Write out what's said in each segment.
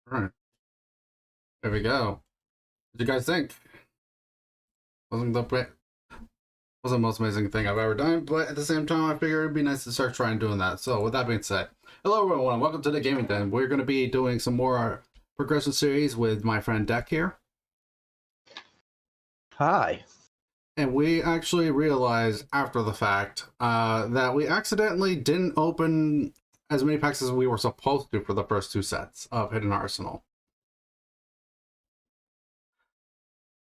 Alright, there we go. What do you guys think? Wasn't the wasn't the most amazing thing I've ever done, but at the same time, I figured it'd be nice to start trying doing that. So, with that being said, hello everyone, welcome to the Gaming Den. We're going to be doing some more progression series with my friend Deck here. Hi. And we actually realized after the fact that we accidentally didn't open as many packs as we were supposed to for the first two sets of Hidden Arsenal.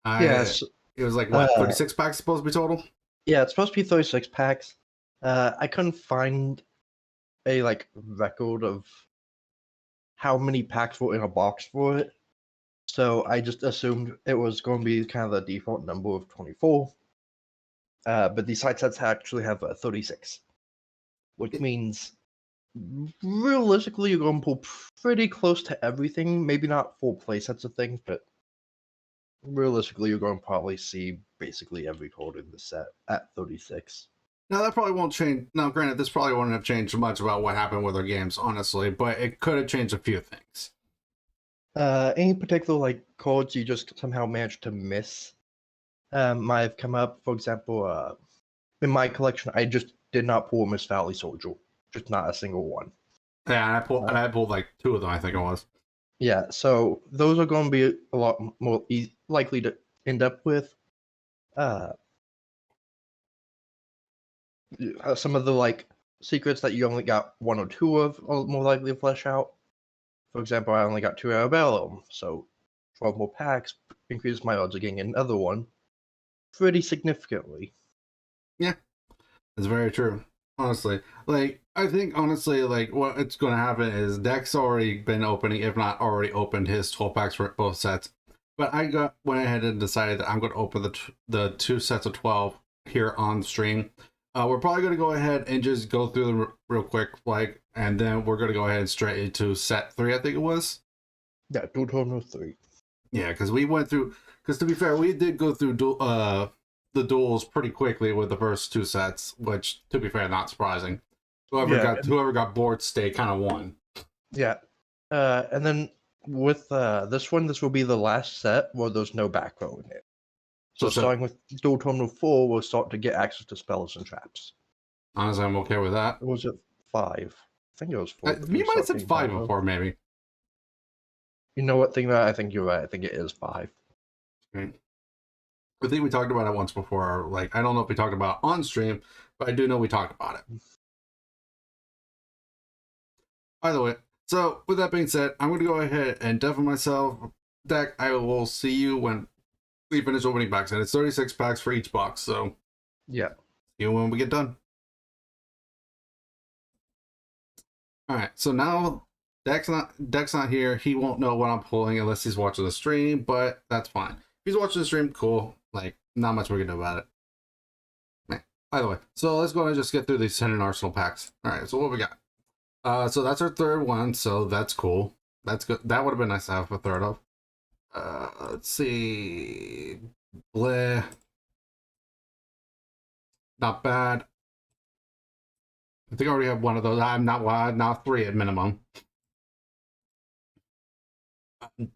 Yes. It was like, what, 36 packs supposed to be total? Yeah, it's supposed to be 36 packs. I couldn't find a record of how many packs were in a box for it. So I just assumed it was going to be kind of the default number of 24. But these side sets actually have 36. Which means realistically you're going to pull pretty close to everything. Maybe not full play sets of things, but realistically you're going to probably see basically every card in the set at 36. Now, that probably won't change. Now, granted, this probably wouldn't have changed much about what happened with our games, honestly, but it could have changed a few things. Any particular cards you just somehow managed to miss might have come up. For example, in my collection, I just did not pull a Miss Valley Soldier, just not a single one. Yeah, and I pulled like two of them, I think it was. Yeah, so those are going to be a lot more likely to end up with some of the secrets that you only got one or two of are more likely to flesh out. For example, I only got 2 Arabellum, so 12 more packs increases my odds of getting another one pretty significantly. Yeah, it's very true. Honestly, I think honestly, what's going to happen is Deck's already been opening, if not already opened his 12 packs for both sets. But I went ahead and decided that I'm going to open the two sets of 12 here on stream. We're probably going to go ahead and just go through them real quick, and then we're going to go ahead and straight into set 3, I think it was. Yeah, total 3. Yeah, because we went through, because to be fair, we did go through the duels pretty quickly with the first two sets, which, to be fair, not surprising. Whoever got bored stay kind of won. Yeah. And then with this one, this will be the last set where there's no back row in it. So starting with dual terminal 4, we'll start to get access to spells and traps. Honestly, I'm okay with that. Was it 5? I think it was 4. You might have said 5 before, maybe. You know what? I think you're right. I think it is 5. Okay. I think we talked about it once before. I don't know if we talked about it on stream, but I do know we talked about it. By the way, so with that being said, I'm going to go ahead and deafen myself. Deck, I will see you when we finish opening packs, and it's 36 packs for each box, so yeah. See you when we get done. Alright, so now Deck's not here. He won't know what I'm pulling unless he's watching the stream, but that's fine. If he's watching the stream, cool. Not much we can do about it. By the way, so let's go ahead and just get through these Hidden Arsenal packs. Alright, so what we got? So that's our third one, so that's cool. That's good. That would have been nice to have a third of. Let's see. Bleh. Not bad. I think I already have one of those. I'm not 3 at minimum.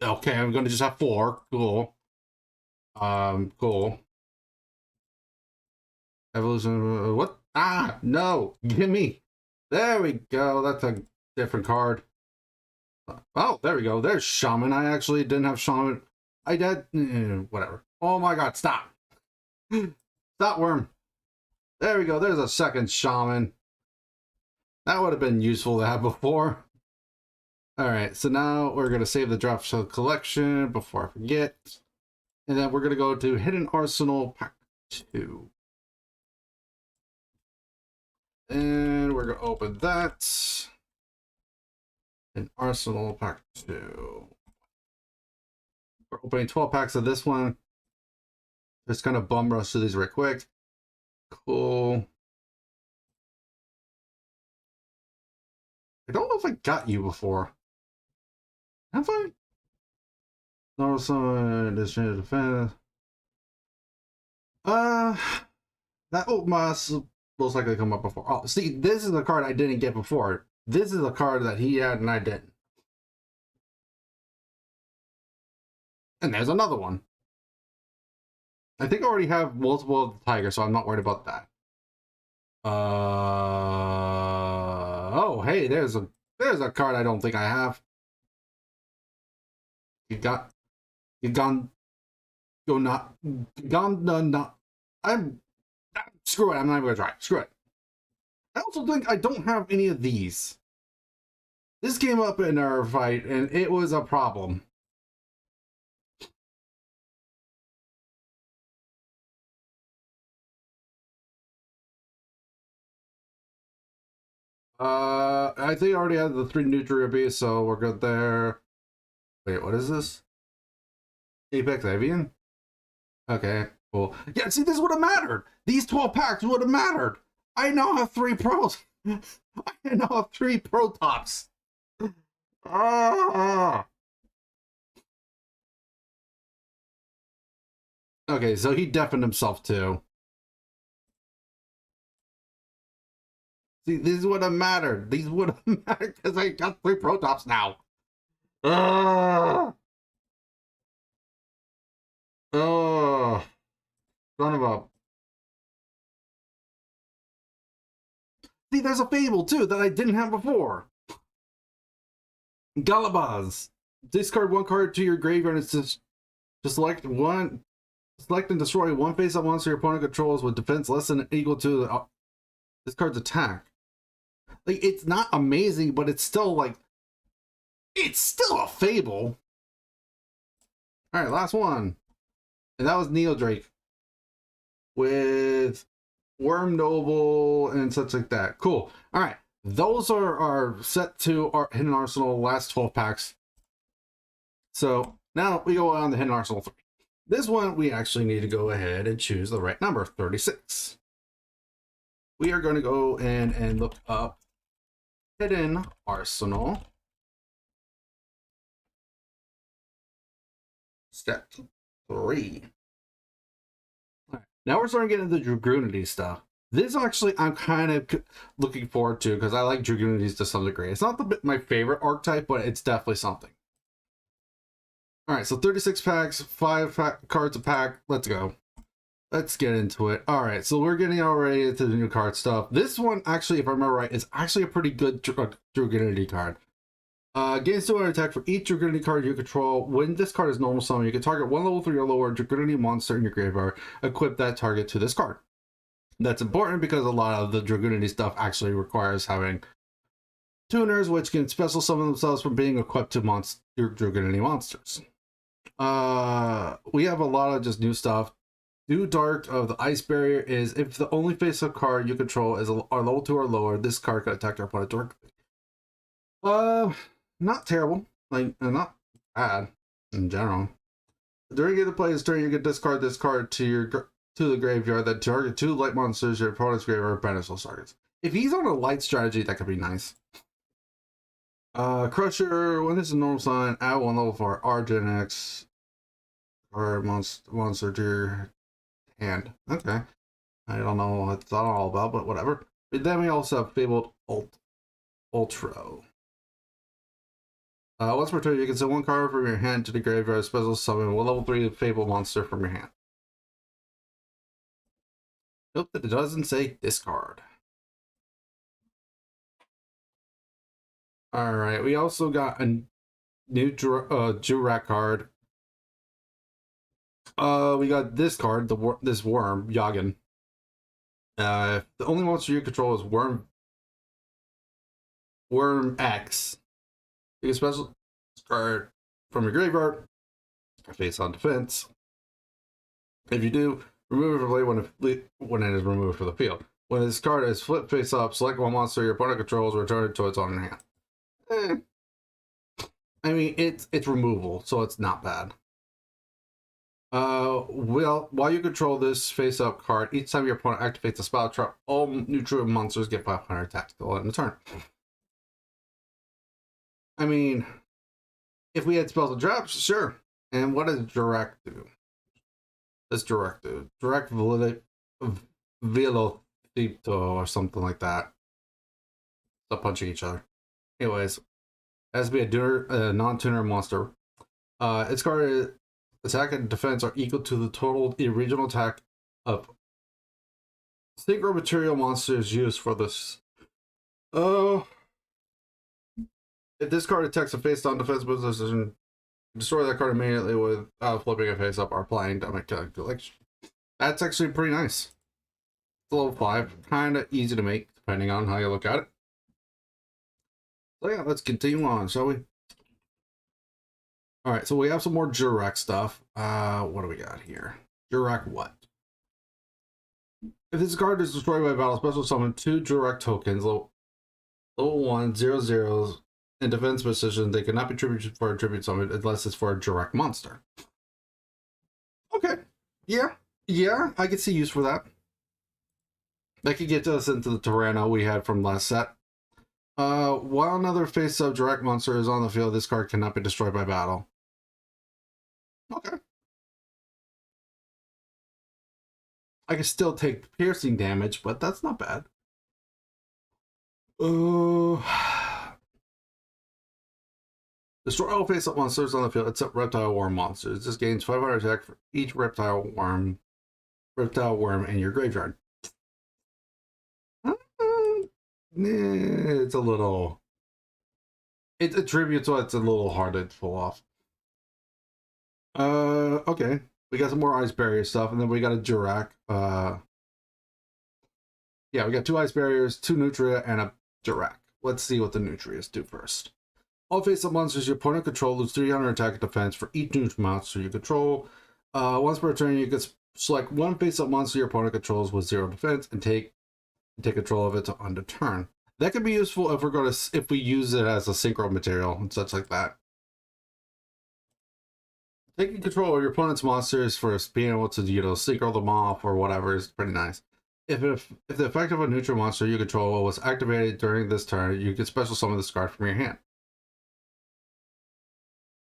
Okay, I'm gonna just have 4. Cool. Cool. Evolution. What? Ah, no. Gimme. There we go. That's a different card. Oh, there we go. There's Shaman. I actually didn't have Shaman. I did. Whatever. Oh my god, stop. Stop, worm. There we go. There's a second Shaman. That would have been useful to have before. Alright, so now we're going to save the drop to the collection before I forget. And then we're going to go to Hidden Arsenal Pack 2. And we're going to open that. Hidden Arsenal Pack 2. We're opening 12 packs of this one. Just kind of bum rush through these right quick. Cool. I don't know if I got you before. Have I? No, someone addition defense. That must most likely come up before. Oh, see, this is the card I didn't get before. This is a card that he had and I didn't. And there's another one. I think I already have multiple of the tiger, so I'm not worried about that. Oh, hey, there's a card I don't think I have. You gone, go not, gone, not. Screw it. I'm not even gonna try. Screw it. I also think I don't have any of these. This came up in our fight, and it was a problem. I think I already have the 3 Nutri-Ruby, so we're good there. Wait, what is this? Apex Avian? Okay, cool. Yeah, see, this would have mattered. These 12 packs would have mattered. I now have 3 pros. I now have 3 pro tops. Ah. Okay, so he deafened himself too. See, these would have mattered. These would have mattered because I got 3 pro tops now. Oh, son of a. See, there's a Fable too that I didn't have before. Galabaz. Discard 1 card to your graveyard and just select one. Select and destroy 1 face-up monster your opponent controls with defense less than equal to this card's attack. Like, it's not amazing, but it's still like, it's still a Fable. All right, last one, and that was Neo Drake with Worm Noble and such like that. Cool. All right, those are set to our Hidden Arsenal last 12 packs. So now we go on the Hidden Arsenal 3. This one, we actually need to go ahead and choose the right number, 36. We are going to go in and look up Hidden Arsenal. Step 3. All right. Now we're starting to get into the Dragoonity stuff. This actually I'm kind of looking forward to because I like Dragoonities to some degree. It's not my favorite archetype, but it's definitely something. All right, so 36 packs, 5 cards a pack. Let's go. Let's get into it. All right, so we're getting already into the new card stuff. This one, actually, if I remember right, is actually a pretty good Dragoonity card. Gains 200 attack for each Dragoonity card you control. When this card is normal summon, you can target 1 level 3 or lower Dragoonity monster in your graveyard. Equip that target to this card. That's important because a lot of the Dragoonity stuff actually requires having tuners, which can special summon themselves from being equipped to your Dragoonity monsters. We have a lot of just new stuff. New Dark of the Ice Barrier is if the only face-up card you control is are level 2 or lower, this card can attack your opponent directly. Not terrible. Like, not bad in general. During the play's turn, you can discard this card to the graveyard that target 2 light monsters your opponent's graveyard beneficial targets. If he's on a light strategy, that could be nice. Crusher, when this is a normal sign, add 1 level 4 Argent X or monster to your hand. Okay. I don't know what it's all about, but whatever. But then we also have Fabled Ultra. Once per turn, you can send 1 card from your hand to the graveyard, special summon 1 level 3 Fabled monster from your hand. Nope, that it doesn't say discard. Alright, we also got a new Jurak card. We got this card, this worm, Yagen. The only monster you control is Worm X. You can special card from your graveyard, face on defense. If you do, remove it from play when it is removed from the field. When this card is flipped face up, select 1 monster your opponent controls, return it to its own hand. I mean, it's removal, so it's not bad. Well, while you control this face-up card, each time your opponent activates a spell trap, all neutral monsters get 500 attack till end of turn. I mean, if we had spells and traps, sure. And what does direct do? This direct do? Direct Velocito or something like that. Stop punching each other. Anyways, it has to be a non-tuner monster. Its card attack and defense are equal to the total original attack of synchro material monsters used for this. Oh. If this card attacks a face-down defense position, destroy that card immediately without flipping a face up or applying damage calculation. That's actually pretty nice. It's a level 5, kind of easy to make, depending on how you look at it. So yeah, let's continue on, shall we? Alright, so we have some more Jurek stuff. What do we got here? Jurek what? If this card is destroyed by battle, special summon 2 Jurek tokens, level 1, 0/0s, in defense position. They cannot be tributed for a tribute summon unless it's for a direct monster. Okay. Yeah, I can see use for that. That could get us into the Tyranno we had from last set. While another face-up direct monster is on the field, this card cannot be destroyed by battle. Okay. I can still take piercing damage, but that's not bad. Destroy all face-up monsters on the field except reptile worm monsters. This gains 500 attack for each reptile worm in your graveyard. It's a little... It attributes, so it's a little hard to pull off. Okay. We got some more ice barrier stuff, and then we got a Jurek. Yeah, we got 2 ice barriers, 2 Nutria, and a Jurek. Let's see what the Nutrias do first. All face-up monsters your opponent control lose 300 attack and defense for each Nutria monster you control. Once per turn, you can select 1 face-up monster your opponent controls with 0 defense and take control of it to end a turn. That could be useful if we use it as a synchro material and such like that. Taking control of your opponent's monsters for being able to, synchro them off or whatever is pretty nice. If the effect of a neutral monster you control was activated during this turn, you can special summon this card from your hand.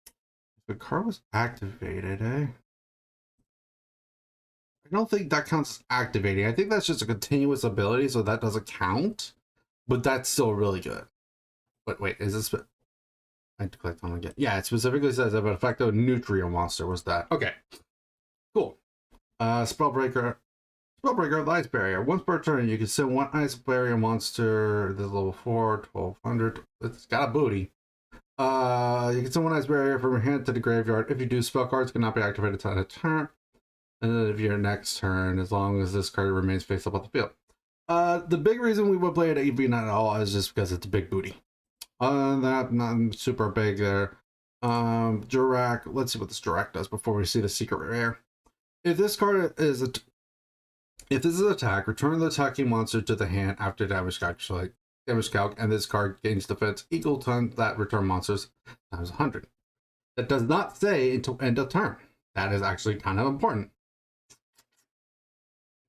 If the card was activated, I don't think that counts as activating. I think that's just a continuous ability, so that doesn't count. But that's still really good. But wait, is this... I clicked on it again. Yeah, it specifically says if an effect of a neutral monster was that. Okay. Cool. Spellbreaker of the Ice Barrier. Once per turn, you can send 1 Ice Barrier monster. This is level 4, 1200. It's got a booty. You can send 1 Ice Barrier from your hand to the graveyard. If you do, spell cards cannot be activated until a turn. And then if your next turn, as long as this card remains face up on the field. The big reason we would play it even at all is just because it's a big booty. That not super big there. Jurek. Let's see what this Jurek does before we see the secret rare. If this card is if this is an attack, return the attacking monster to the hand after damage calc, and this card gains defense equal to that return monsters times 100. That does not say until end of turn. That is actually kind of important.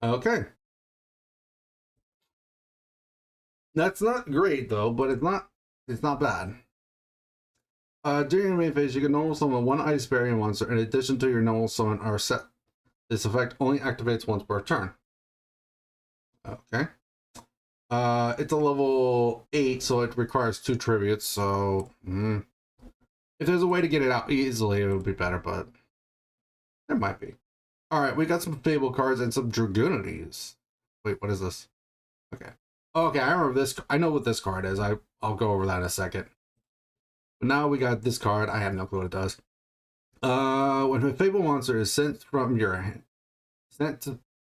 Okay. That's not great though, but it's not bad. During your main phase, you can normal summon 1 Ice Barrier monster in addition to your normal summon or set. This effect only activates once per turn. Okay. It's a level 8, so it requires 2 tributes, so... If there's a way to get it out easily, it would be better, but... There might be. Alright, we got some Fable cards and some Dragoonities. Wait, what is this? Okay. Okay, I remember this. I know what this card is. I'll go over that in a second. But now we got this card. I have no clue what it does. When a Fable monster is sent from your hand,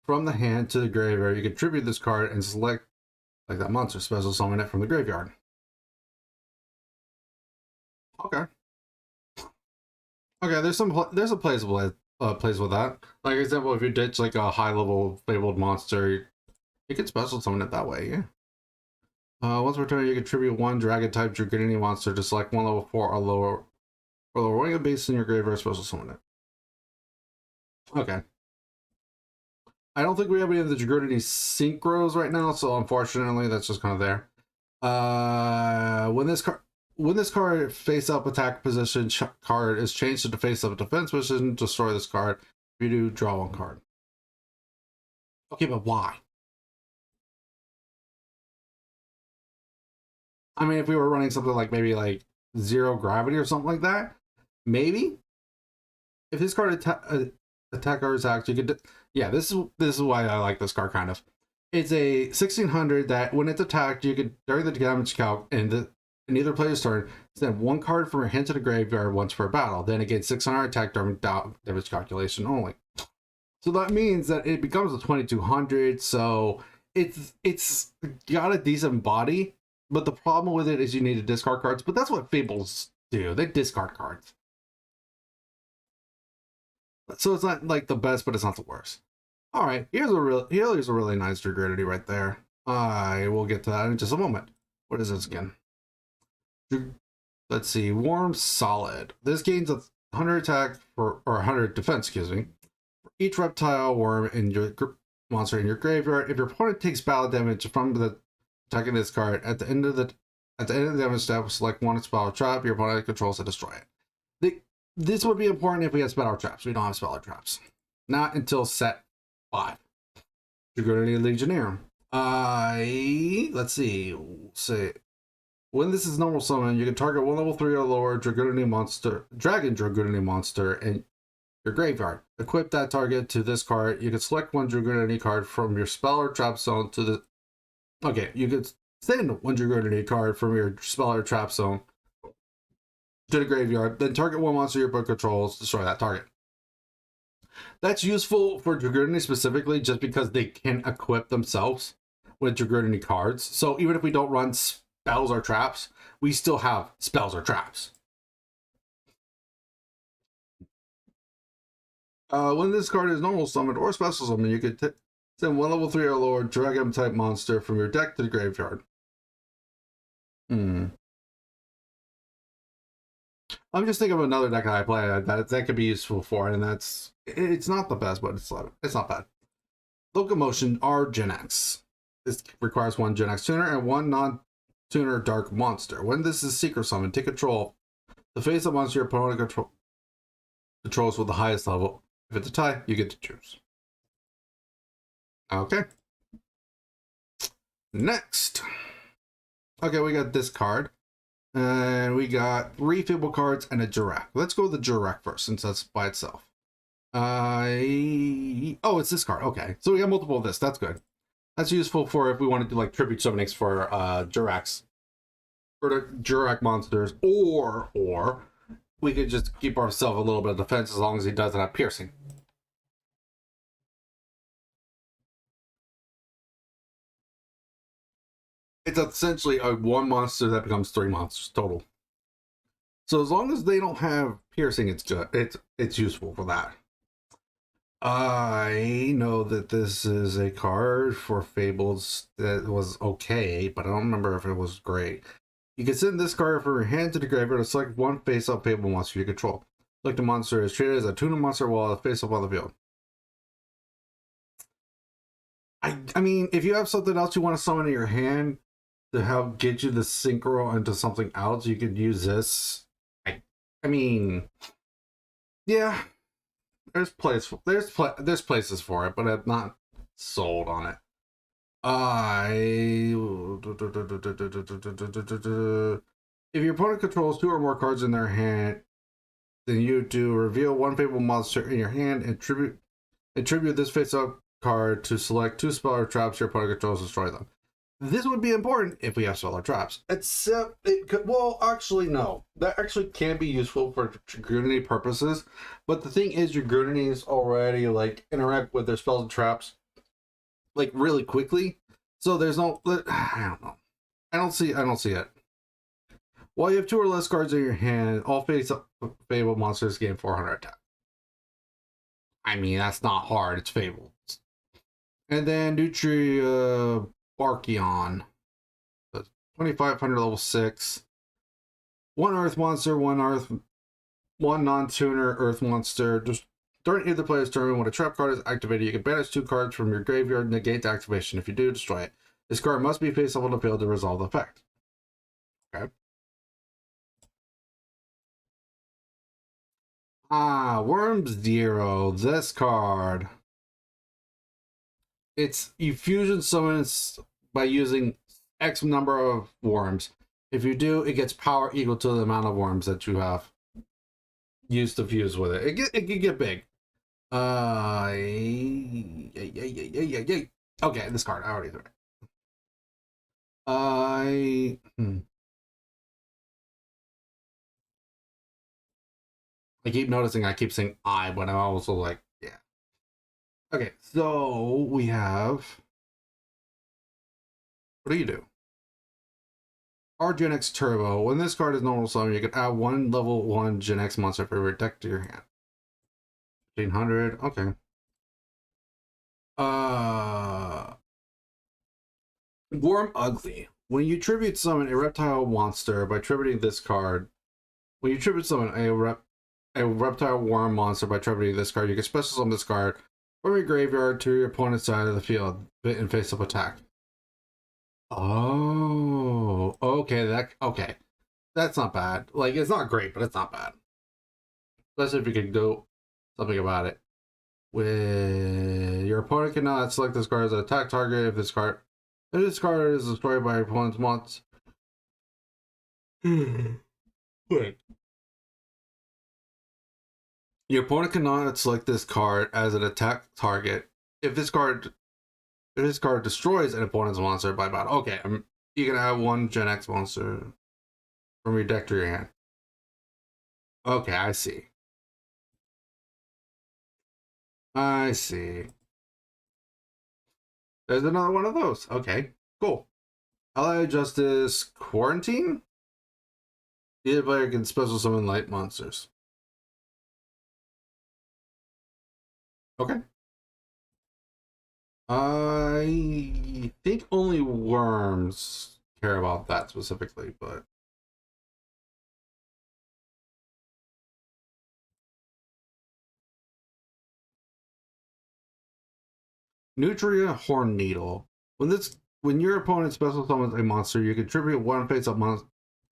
from the hand to the graveyard, you can tribute this card and select like that monster, special summon it from the graveyard. Okay. Okay, there's a place with that. Like example, if you ditch like a high level fabled monster, you can special summon it that way. Yeah. Once per turn, you can tribute 1 dragon type Dragoonity monster to select 1 level 4 or lower rank base in your graveyard, special summon it. Okay. I don't think we have any of the Dragoonity synchros right now, so unfortunately that's just kind of there. When this card face up attack position card is changed to the face up defense position, destroy this card. If you do, draw 1 card. Okay, but why? I mean, if we were running something like maybe like 0 gravity or something like that, maybe if this card attack or attacks, you could. Yeah, this is why I like this card kind of. It's a 1600 that when it's attacked, you could during the damage calc in either player's turn send one card from your hand to the graveyard once per battle. Then again, 600 attack during damage calculation only. So that means that it becomes a 2200. So it's got a decent body, but the problem with it is you need to discard cards. But that's what Fables do. They discard cards. So it's not like the best, but it's not the worst. All right, here's a really nice Dragridity right there. I will get to that in just a moment. What is this again? Let's see, Warm Solid. This gains a 100 attack or 100 defense, excuse me, for each reptile worm in your monster in your graveyard. If your opponent takes battle damage from the attacking this card, at the end of the damage step, select one spell or trap your opponent controls to destroy it. This would be important if we had spell or traps. We don't have spell or traps. Not until set 5. Dragridity Legionnaire. Let's see. Say when this is normal summon, you can target one level 3 or lower dragon Dragridity monster in your graveyard. Equip that target to this card. You can select one Dragridity card from your spell or trap zone to the. Okay, you can send one Dragridity card from your spell or trap zone to the graveyard. Then target one monster your opponent controls. Destroy that target. That's useful for Dragridity specifically just because they can equip themselves with Dragridity cards. So even if we don't run spells or traps, we still have spells or traps. When this card is normal summoned or special summoned, you could send one level 3 or lower dragon type monster from your deck to the graveyard. I'm just thinking of another deck that I play that could be useful for it, and it's not the best, but it's not bad. Locomotion R Gen X. This requires one Gen X tuner and one non-tuner dark monster. When this is secret summon, take control. The face of monster your opponent controls with the highest level. If it's a tie, you get to choose. Okay. Next. Okay, we got this card. And we got 3 Fable cards and a Jirac. Let's go with the Jirac first, since that's by itself. Oh, it's this card. Okay, so we got multiple of this. That's good. That's useful for if we want to do like tribute summonings for Jiracs, for the Jirac monsters, or we could just keep ourselves a little bit of defense as long as he doesn't have piercing. It's essentially a 1 monster that becomes 3 monsters total. So as long as they don't have piercing, it's good. It's useful for that. I know that this is a card for Fables that was okay, but I don't remember if it was great. You can send this card from your hand to the graveyard to select one face-up Fable monster you control. Select the monster is treated as a tuner monster while face-up on the field. I mean, if you have something else you want to summon in your hand to help get you the synchro into something else, you could use this. I mean, yeah, there's places for it, but I'm not sold on it. If your opponent controls 2 or more cards in their hand, then you do reveal one Fable monster in your hand and attribute this face-up card to select 2 spell or traps your opponent controls and destroy them. This would be important if we have spell or traps. Except it could, well, actually no. That actually can be useful for Dragridity purposes. But the thing is, your Dragridities already like interact with their spells and traps like really quickly. So there's no, I don't know. I don't see it. While you have 2 or less cards in your hand, all face-up Fable monsters gain 400 attack. I mean, that's not hard. It's Fables. And then Nutri Barkion. 2500 level 6. 1 Earth monster, 1 non-tuner Earth monster. Just during either player's turn, when a trap card is activated, you can banish 2 cards from your graveyard and negate the activation. If you do, destroy it. This card must be face up on the field to resolve the effect. Okay. Worm Zero. This card. It's you fusion summons by using X number of worms. If you do, it gets power equal to the amount of worms that you have. used to fuse with it. It can get big. Okay, this card. I already threw it. I keep noticing I keep saying I, but I'm also like, yeah. Okay, so we have. What do you do? R Gen X Turbo. When this card is normal summon, you can add one level 1 Gen X monster for every deck to your hand. 1500. Okay. Worm Ugly. When you tribute summon a reptile monster by tributing this card, when you tribute summon a reptile worm monster by tributing this card, you can special summon this card from your graveyard to your opponent's side of the field in face-up attack. Oh, okay. That's not bad. Like, it's not great, but it's not bad. Especially if you can do something about it. With your opponent cannot select this card as an attack target if this card is destroyed by your opponent's monster. Wait. Your opponent cannot select this card as an attack target if this card destroys an opponent's monster by battle. Okay, you can add one Gen X monster from your deck to your hand. Okay, I see. I see. There's another one of those. Okay, cool. Allied Justice Quarantine? Either player can special summon light monsters. Okay. I think only worms care about that specifically, but Nutria Horn Needle. When your opponent special summons a monster, you contribute one face-up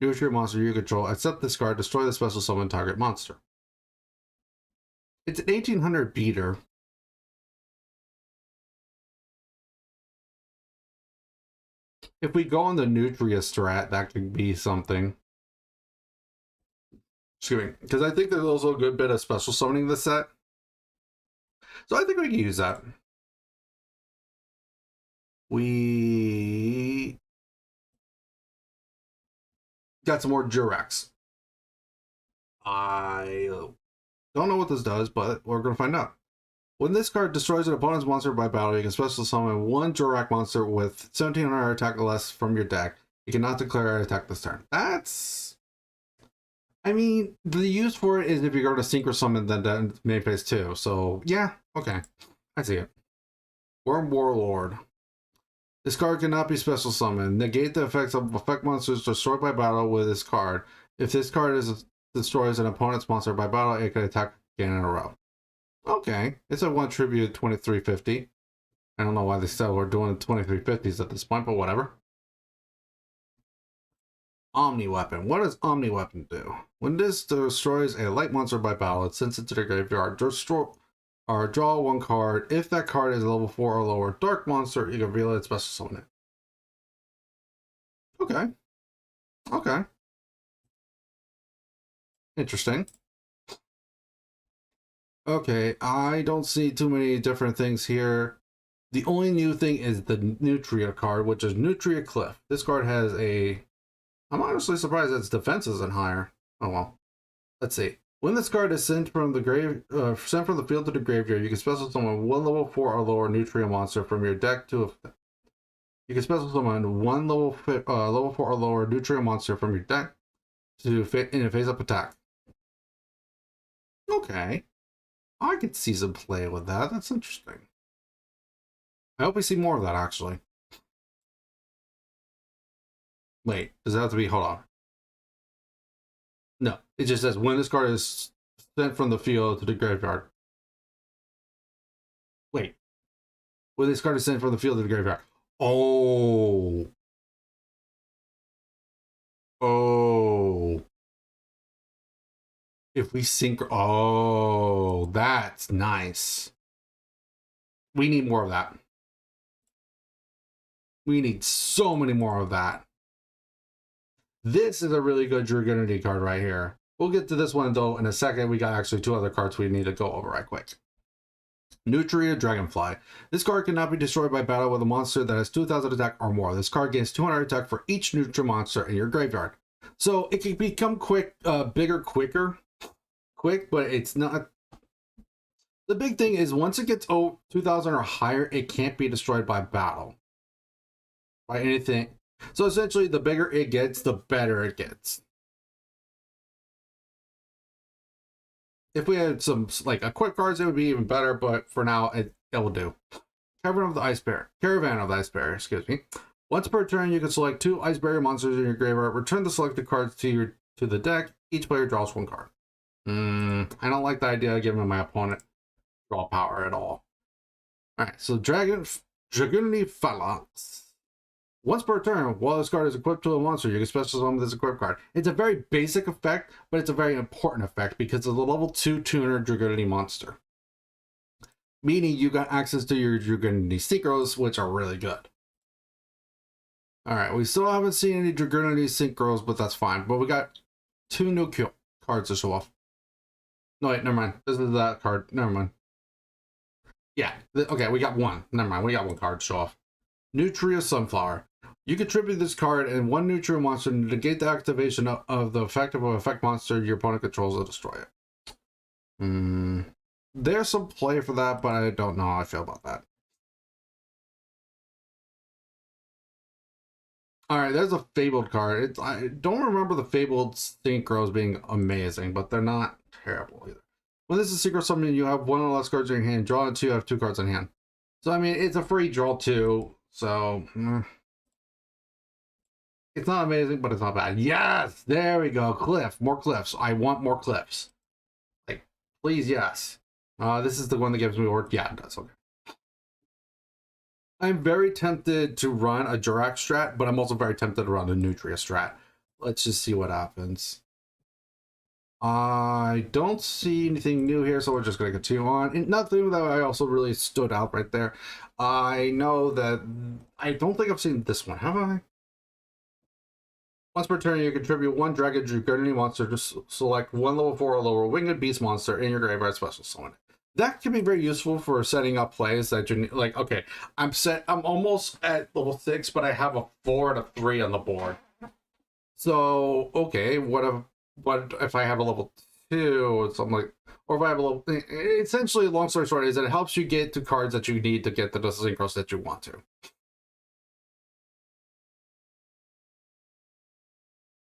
Nutria monster you control, except this card, destroy the special summon target monster. It's an 1800 beater. If we go on the Nutria strat, that could be something. Excuse me, because I think there's also a good bit of special summoning this set. So I think we can use that. We got some more Jurex. I don't know what this does, but we're going to find out. When this card destroys an opponent's monster by battle, you can special summon one Jurak monster with 1700 attack or less from your deck. You cannot declare an attack this turn. That's... I mean, the use for it is if you're going to synchro summon then main phase 2. So, yeah, okay. I see it. Worm Warlord. This card cannot be special summoned. Negate the effects of effect monsters destroyed by battle with this card. If this card destroys an opponent's monster by battle, it can attack again in a row. Okay, it's a 1 tribute 2350. I don't know why they said we're doing 2350s at this point, but whatever. Omni Weapon. What does Omni Weapon do? When this destroys a light monster by battle, it sends it to the graveyard. Or draw one card. If that card is a level 4 or lower dark monster, you can reveal it, special summon it. Okay. Okay. Interesting. Okay, I don't see too many different things here. The only new thing is the Nutria card, which is Nutria Cliff. This card has a... I'm honestly surprised that its defense isn't higher. Oh well. Let's see. When this card is sent from the field to the graveyard, you can special summon one level 4 or lower Nutria monster from your deck to a... You can special summon one level 4 or lower Nutria monster from your deck to fit in a face-up attack. Okay. I could see some play with that. That's interesting. I hope we see more of that, actually. Wait, does it have to be... Hold on. No, it just says when this card is sent from the field to the graveyard. Wait. When this card is sent from the field to the graveyard. Oh. Oh. If we sync... Oh, that's nice. We need more of that. We need so many more of that. This is a really good Dragonity card right here. We'll get to this one though in a second. We got actually 2 other cards we need to go over right quick. Nutria Dragonfly. This card cannot be destroyed by battle with a monster that has 2,000 attack or more. This card gains 200 attack for each Nutria monster in your graveyard. So it can become quick, bigger, quick, but it's not. The big thing is once it gets 2,000 or higher, it can't be destroyed by battle. By anything. So essentially, the bigger it gets, the better it gets. If we had some like equip cards, it would be even better, but for now, it will do. Caravan of the Ice Barrier, excuse me. Once per turn, you can select 2 Ice Barrier monsters in your graveyard. Return the selected cards to the deck. Each player draws 1 card. I don't like the idea of giving my opponent draw power at all. Alright, so Dragunity Phalanx. Once per turn, while this card is equipped to a monster, you can special summon this equipped card. It's a very basic effect, but it's a very important effect because it's a level 2 tuner Dragunity monster. Meaning you got access to your Dragunity Synchros, which are really good. Alright, we still haven't seen any Dragunity Synchros, but that's fine. But we got 2 new cards to show off. No, wait, never mind. This is that card. Never mind. Yeah, okay, we got 1. Never mind, we got 1 card to show off. Nutria Sunflower. You contribute this card and 1 Nutria monster to negate the activation of the effect of an effect monster your opponent controls to destroy it. There's some play for that, but I don't know how I feel about that. Alright, there's a Fabled card. I don't remember the Fabled Synchros being amazing, but they're not terrible either. When this is secret summon, you have 1 or less cards in your hand. Draw 2, have 2 cards in hand. So, I mean, it's a free draw 2, so... It's not amazing, but it's not bad. Yes! There we go. Cliff. More cliffs. I want more cliffs. Like, please, yes. This is the one that gives me work. Yeah, it does. Okay. I'm very tempted to run a Jirac strat, but I'm also very tempted to run a Nutria strat. Let's just see what happens. I don't see anything new here, so we're just going to continue on. And nothing that I also really stood out right there. I know that... I don't think I've seen this one, have I? Once per turn, you contribute 1 Dragon Dragunity monster to select 1 level 4 or lower Winged Beast monster in your graveyard special summon. That can be very useful for setting up plays that you need. Like, okay, I'm almost at level 6, but I have a 4 and a 3 on the board. So, okay, what if I have a level 2 or something like, or if I have a level... Essentially, long story short, is that it helps you get to cards that you need to get to the synchros that you want to.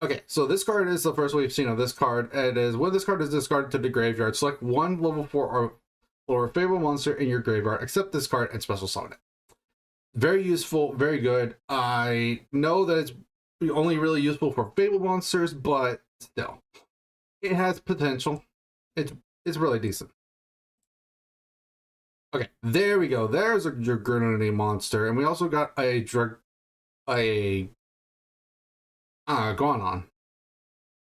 Okay, so this card is the first we've seen of this card. It is when this card is discarded to the graveyard, select 1 level 4 or lower Fable monster in your graveyard, accept this card and special summon it. Very useful, very good. I know that it's only really useful for Fable monsters, but still, it has potential. It's really decent. Okay, there we go. There's a Dragunity monster, and we also got a going on.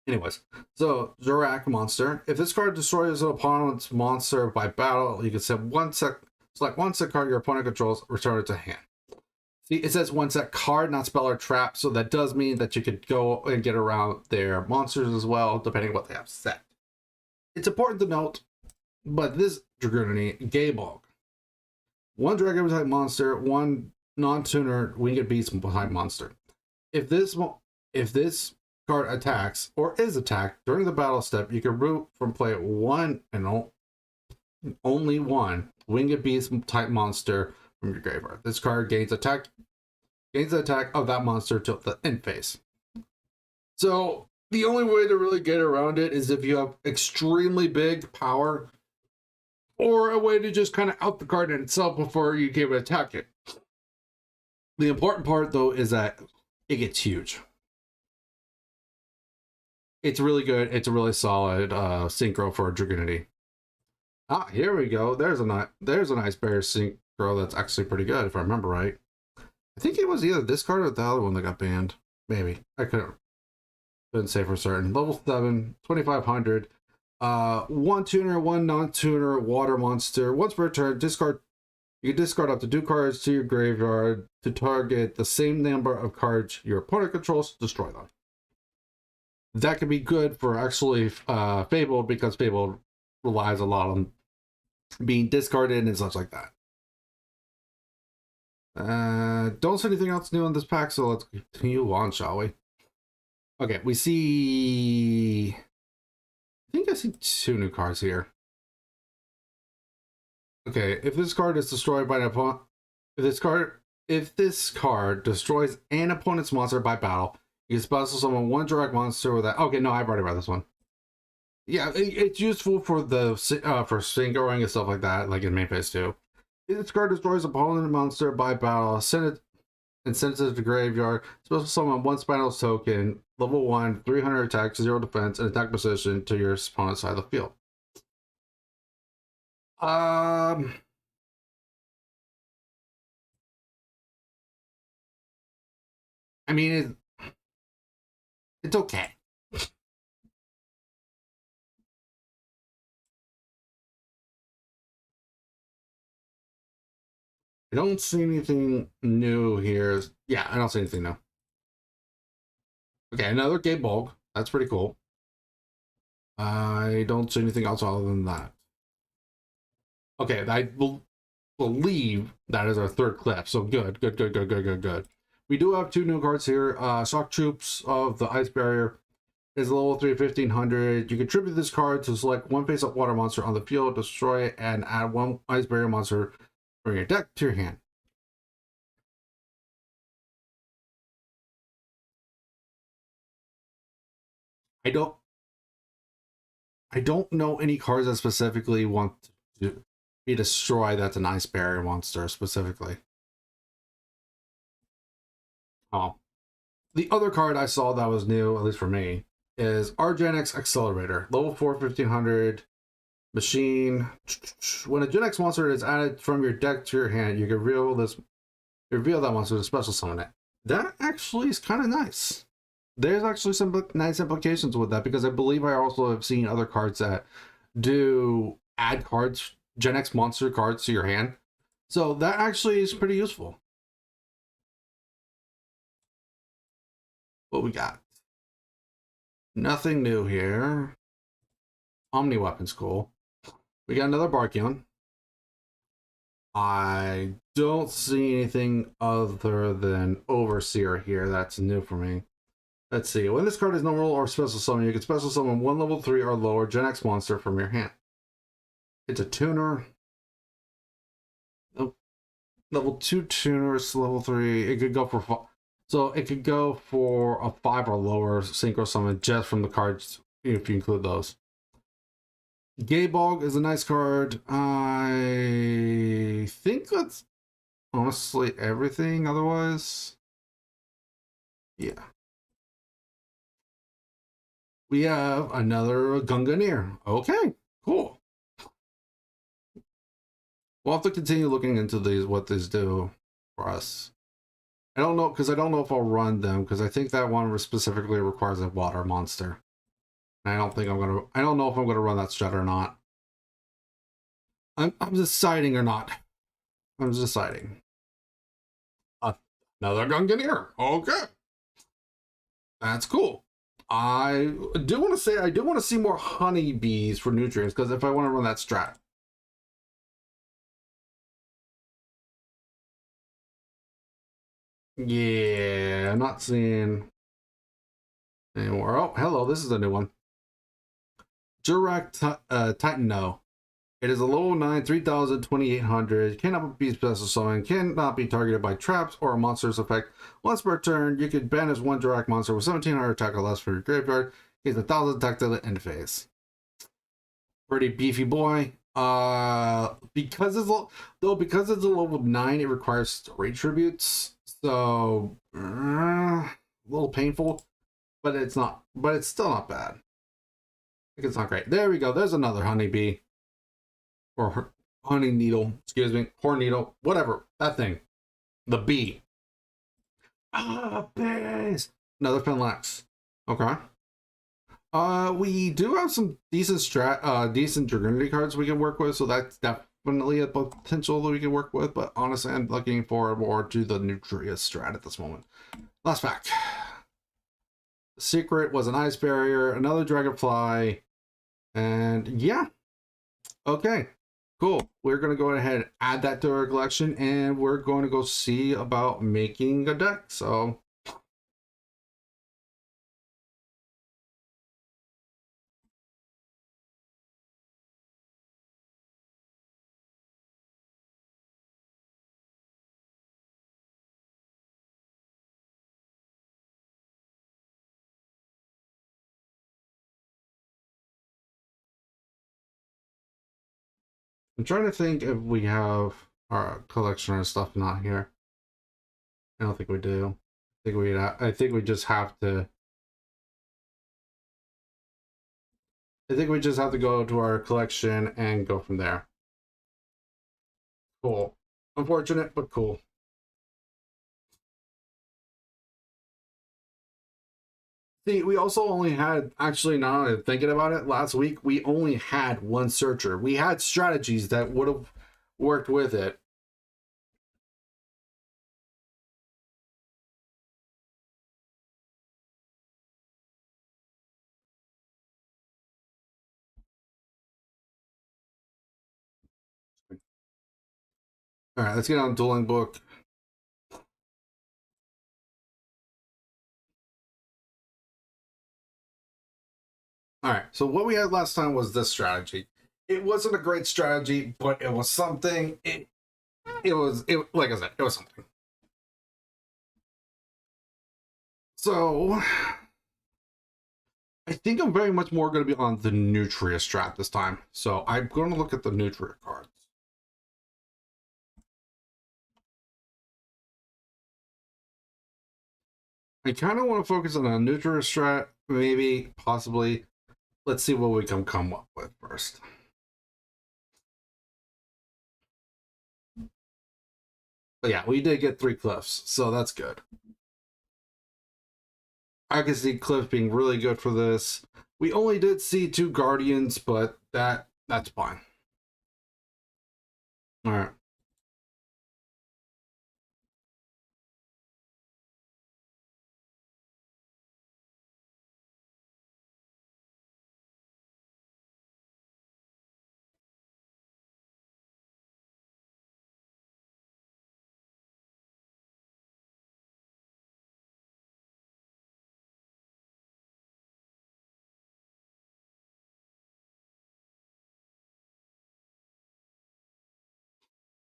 Anyways, so Jirac monster. If this card destroys an opponent's monster by battle, you can select 1 set card your opponent controls, return it to hand. See, it says 1 set card, not spell or trap, so that does mean that you could go and get around their monsters as well, depending on what they have set. It's important to note, but this Dragunity Gaybog. 1 Dragon type monster, 1 non-tuner Winged Beast type monster. If this card attacks or is attacked during the battle step, you can root from play 1 and only 1 Winged Beast type monster from your graveyard. This card gains the attack of that monster till the end phase. So the only way to really get around it is if you have extremely big power, or a way to just kind of out the card in itself before you can attack it. The important part though is that it gets huge. It's really good. It's a really solid synchro for Dragunity. Ah, here we go. There's a nice bear synchro that's actually pretty good, if I remember right. I think it was either this card or the other one that got banned. Maybe. I couldn't say for certain. Level 7, 2500. 1 tuner, 1 non-tuner water monster. Once per turn, discard. You can discard up to 2 cards to your graveyard to target the same number of cards your opponent controls, destroy them. that could be good for actually Fable, because Fable relies a lot on being discarded and such like that. Don't see anything else new in this pack, so let's continue on, shall we? Okay, we see... I think I see 2 new cards here. Okay, if this card is destroyed by an opponent... If this card destroys an opponent's monster by battle, you can special summon 1 direct monster with that. Okay, no, I've already read this one. Yeah, it's useful for the for synchroing and stuff like that, like in main phase 2. If this card destroys opponent monster by battle, send it to the graveyard. Special summon 1 Spinal's token, level 1, 300 attack, 0 defense, and attack position to your opponent's side of the field. I mean, it's okay. I don't see anything new here. Yeah, I don't see anything new. Okay, another Gate Bulk. That's pretty cool. I don't see anything else other than that. Okay, I believe that is our 3rd clip. So good. We do have 2 new cards here. Shock Troops of the Ice Barrier is level 3, 1500. You contribute this card to select 1 face-up water monster on the field, destroy it, and add 1 Ice Barrier monster from your deck to your hand. I don't know any cards that specifically want to be destroyed that's an Ice Barrier monster specifically. Oh. The other card I saw that was new, at least for me, is Gen X Accelerator. Level 4, 1500 machine. When a Gen X monster is added from your deck to your hand, you can reveal that monster to special summon it. That actually is kind of nice. There's actually some nice implications with that, because I believe I also have seen other cards that do add cards, Gen X monster cards to your hand. So that actually is pretty useful. What we got? Nothing new here. Omni Weapon's cool. We got another Barkion. I don't see anything other than Overseer here that's new for me. Let's see. When this card is normal or special summon, you can special summon 1 level 3 or lower Gen X monster from your hand. It's a tuner. Nope. Level 2 tuners, level 3. It could go for so it could go for a 5 or lower synchro summon just from the cards if you include those. Gaybog is a nice card. I think that's honestly everything otherwise. Yeah. We have another Gunganir. Okay, cool. We'll have to continue looking into these, what these do for us. I don't know, because I don't know if I'll run them, because I think that one specifically requires a water monster. And I don't know if I'm gonna run that strat or not. I'm deciding or not. I'm deciding. Another Gunganir. Okay. That's cool. I do want to see more honeybees for nutrients, because if I want to run that strat. Yeah, I'm not seeing anymore. Oh, hello, this is a new one. Direct Titano. It is a level 9, 3000, 2800. Cannot be special summon. Cannot be targeted by traps or a monster's effect. Once per turn, you can banish 1 direct monster with 1700 attack or less from your graveyard. Gains 1000 attack to the end phase. Pretty beefy boy. Because it's a level 9, it requires story tributes. So a little painful, but it's not. But it's still not bad. I think it's not great. There we go. There's another honeybee. Or honey needle, excuse me, horn needle, whatever, that thing. The bee. Bees! Another Finlax. Okay. We do have some decent decent Dragonity cards we can work with, so that's definitely a potential that we can work with, but honestly, I'm looking forward more to the Nutria strat at this moment. Last pack. Secret was an ice barrier, another dragonfly, and yeah. Okay, cool. We're gonna go ahead and add that to our collection, and we're going to go see about making a deck. So I'm trying to think if we have our collection of stuff not here. I don't think we do. I think we just have to. I think we just have to go to our collection and go from there. Cool. Unfortunate, but cool. See, we also only had, actually, now that I'm thinking about it, last week, we only had one searcher. We had strategies that would have worked with it. All right, let's get on Dueling Book. All right, so what we had last time was this strategy. It wasn't a great strategy, but it was something. It like I said, it was something. So I think I'm very much more going to be on the Nutria strat this time. So I'm going to look at the Nutria cards. I kind of want to focus on a Nutria strat, maybe, possibly. Let's see what we can come up with first. But yeah, we did get 3 cliffs, so that's good. I can see cliff being really good for this. We only did see 2 guardians, but that's fine. All right.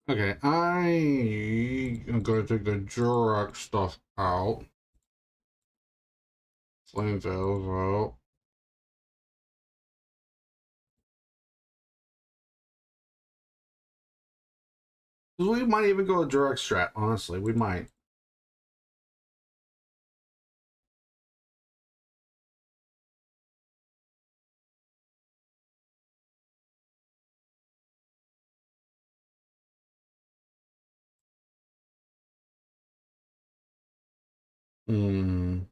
Okay, I'm going to take the Jurak stuff out. Flame Veils out. We might even go a Jurak strat, honestly. We might. Hmm.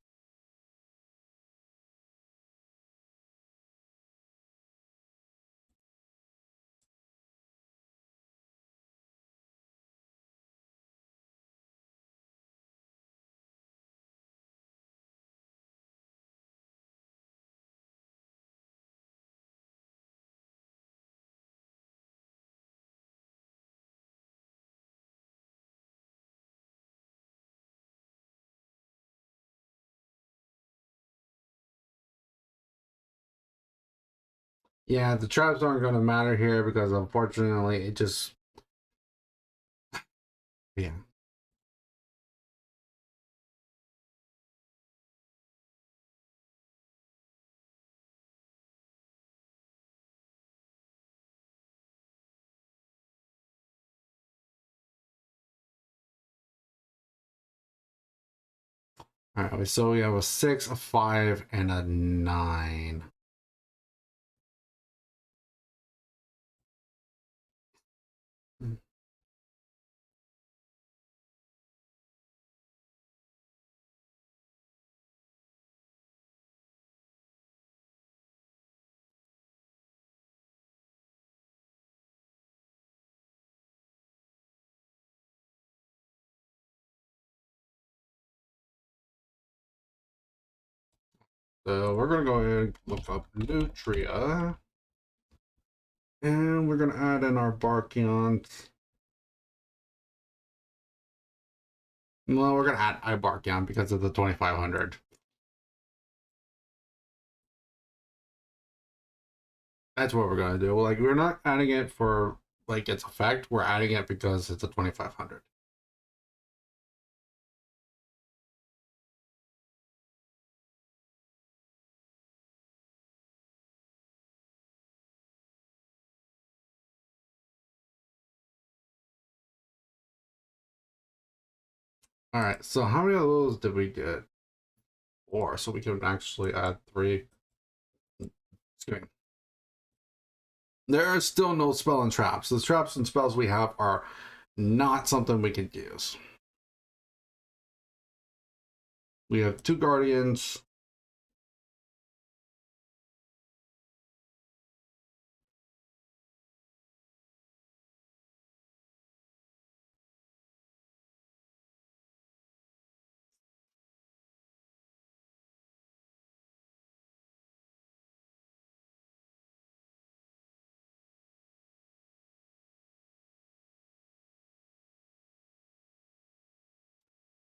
Yeah, the traps aren't going to matter here because unfortunately it just. Yeah. Alright, so we have a 6, a 5, and a 9. So we're gonna go ahead and look up Nutria. And we're gonna add in our Barkions. Well, we're gonna add Ibarkion because of the 2500. That's what we're gonna do. Like, we're not adding it for like its effect. We're adding it because it's a 2500. All right. So how many of those did we get? 4. So we can actually add 3. Excuse me. There are still no spell and traps. The traps and spells we have are not something we can use. We have 2 guardians.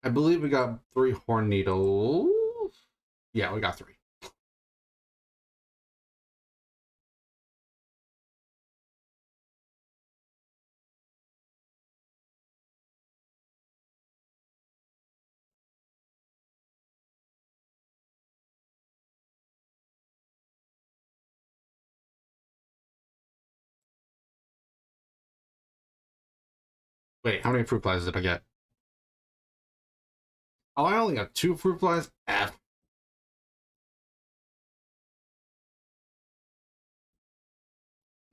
I believe we got 3 horn needles. Yeah, we got 3. Wait, how many fruit flies did I get? Oh, I only got 2 fruit flies? F.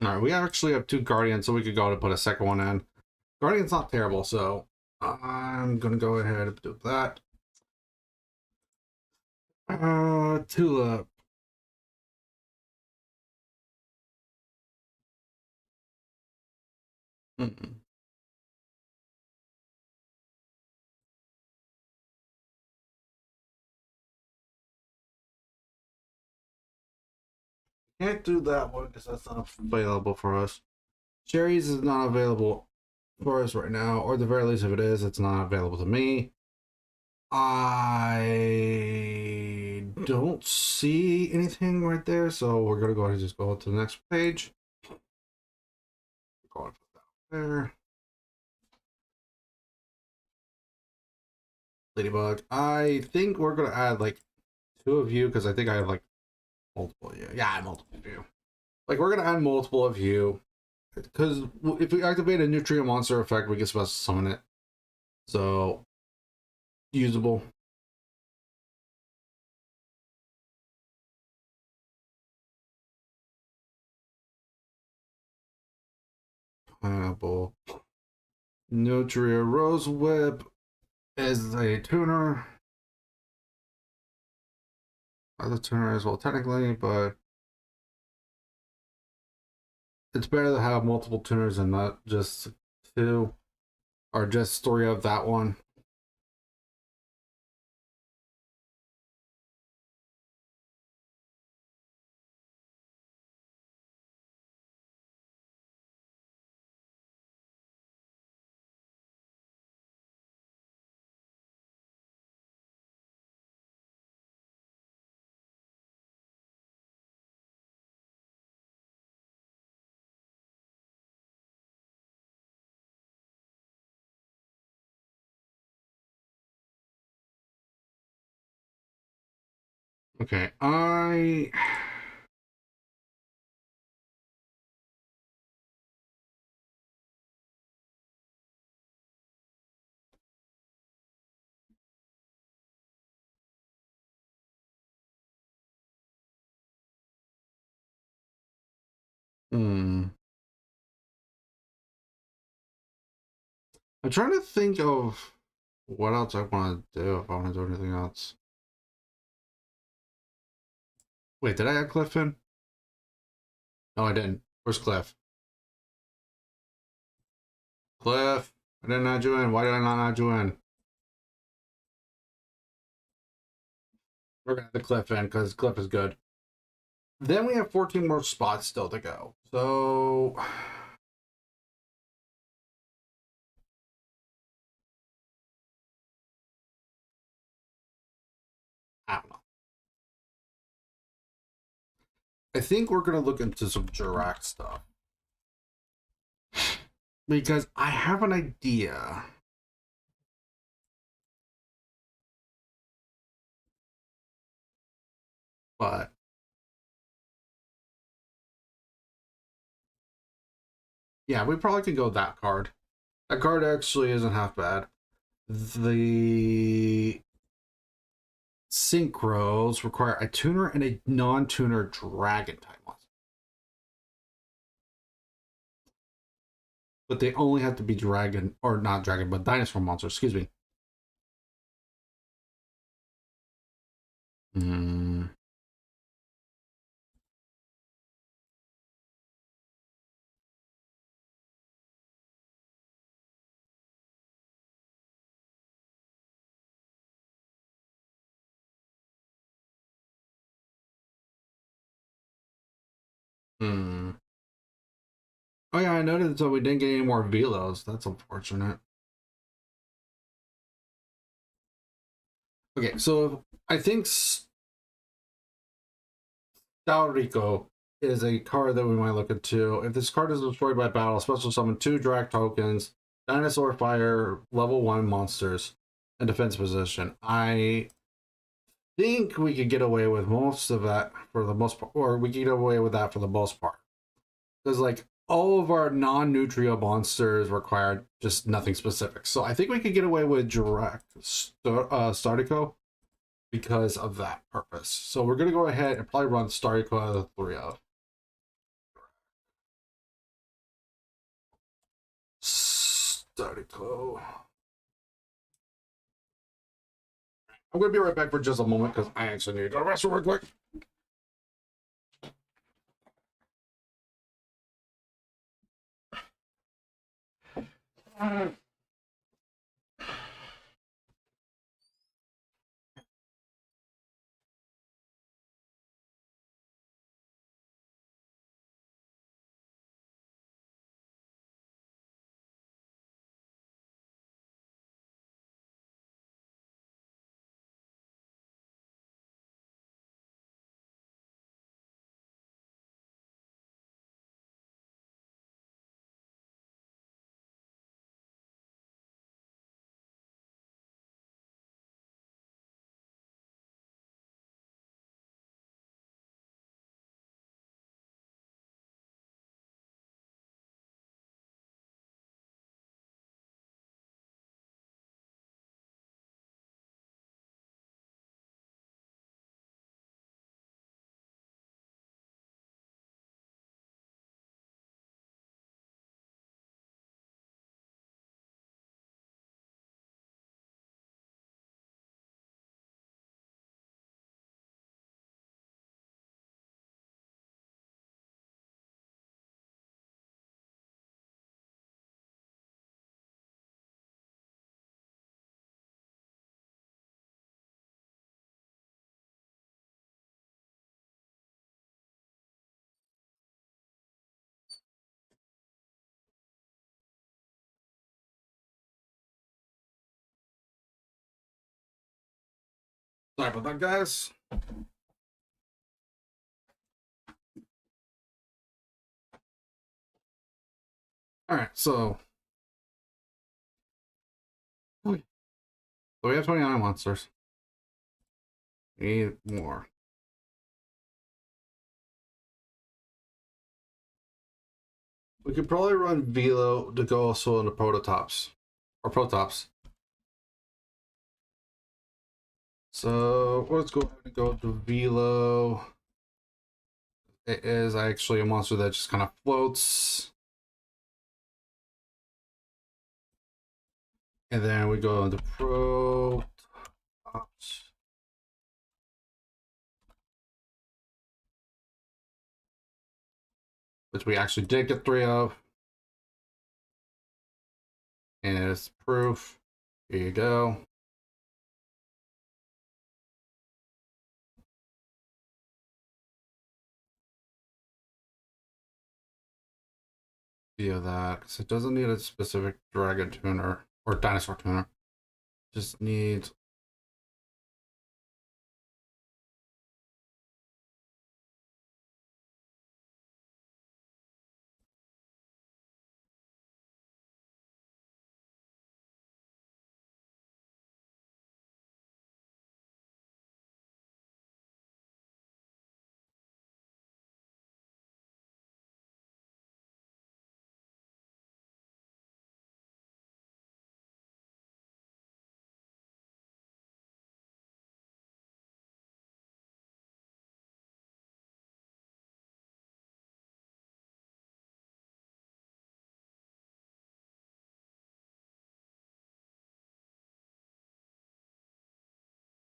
Alright, we actually have 2 guardians, so we could go to put a second one in. Guardian's not terrible, so I'm gonna go ahead and do that. Tulip. Mm-mm. Can't do that one because that's not available for us. Cherries is not available for us right now, or at the very least, if it is, it's not available to me. I don't see anything right there, so we're gonna go ahead and just go to the next page. Go ahead and put that there. Ladybug. I think we're gonna add like 2 of you because I think I have like multiple of you. Yeah, I have multiple of you. Like, we're gonna add multiple of you because if we activate a nutrient monster effect, we can special summon it. So usable. Pineapple. Nutria Rose Whip is a tuner. Other tuner as well, technically, but it's better to have multiple tuners and not just 2 or just 3 of that one. Okay, hmm. I'm trying to think of what else I want to do if I want to do anything else. Wait, did I add Cliff in? No, I didn't. Where's Cliff? Cliff, I didn't add you in. Why did I not add you in? We're gonna have the Cliff in because Cliff is good. Then we have 14 more spots still to go. So I don't know. I think we're gonna look into some Jirac stuff. Because I have an idea. But yeah, we probably could go that card. That card actually isn't half bad. The synchros require a tuner and a non-tuner dragon type monster. But they only have to be dragon, or not dragon, but dinosaur monsters, excuse me. Hmm. Hmm. Oh yeah, I noticed that we didn't get any more velos. That's unfortunate. Okay, so I think Rico is a card that we might look into. If this card is destroyed by battle, special summon 2 Drac tokens, Dinosaur Fire, level 1 monsters, and defense position. I think we could get away with most of that for the most part, or we could get away with that for the most part. Because, like, all of our non-nutria monsters require just nothing specific. So I think we could get away with Drac Startico because of that purpose. So we're going to go ahead and probably run Startico out of the 3 of. Startico. I'm going to be right back for just a moment because I actually need to go to the restroom real quick. Sorry about that, guys. All right, so we have 29 monsters. We need more. We could probably run Velo to go also into prototypes or prototypes. So let's go ahead and go to Velo. It is actually a monster that just kind of floats. And then we go into prototypes, which we actually did get 3 of. And it's proof. Here you go. via that because it doesn't need a specific dragon tuner or dinosaur tuner. Just needs.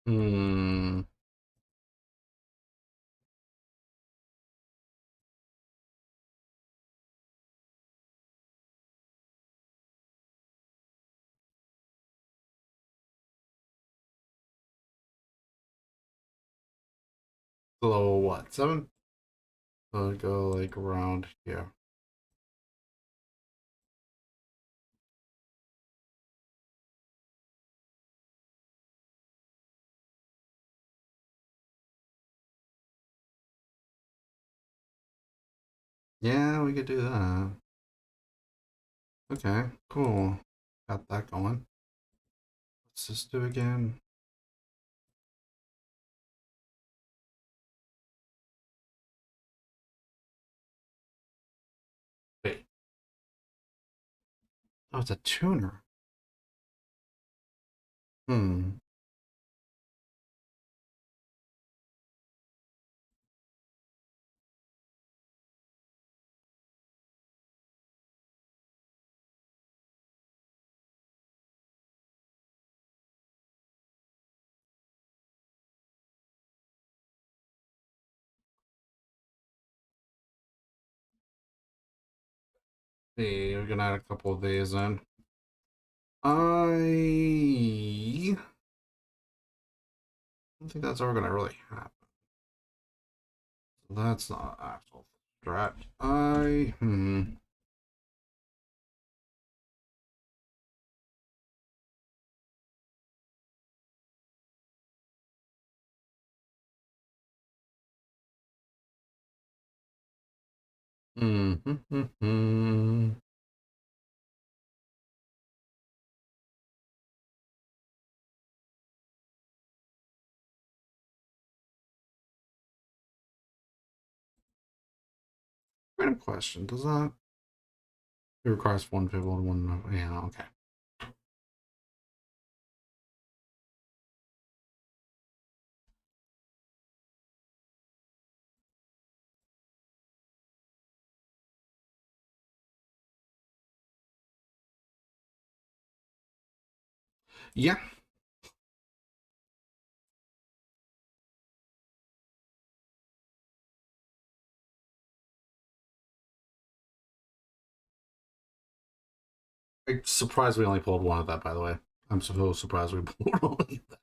Hmm. So what? 7? So I go like around here. Yeah, we could do that. Okay, cool. Got that going. What's this do again? Wait. Oh, it's a tuner. Hmm. See, we're gonna add a couple of these in. I don't think that's ever gonna really happen. So that's not actual strat. Hmm. Random question. Does that it requires one people and one yeah, okay. Yeah. I'm surprised we only pulled one of that, by the way. I'm so surprised we pulled only that.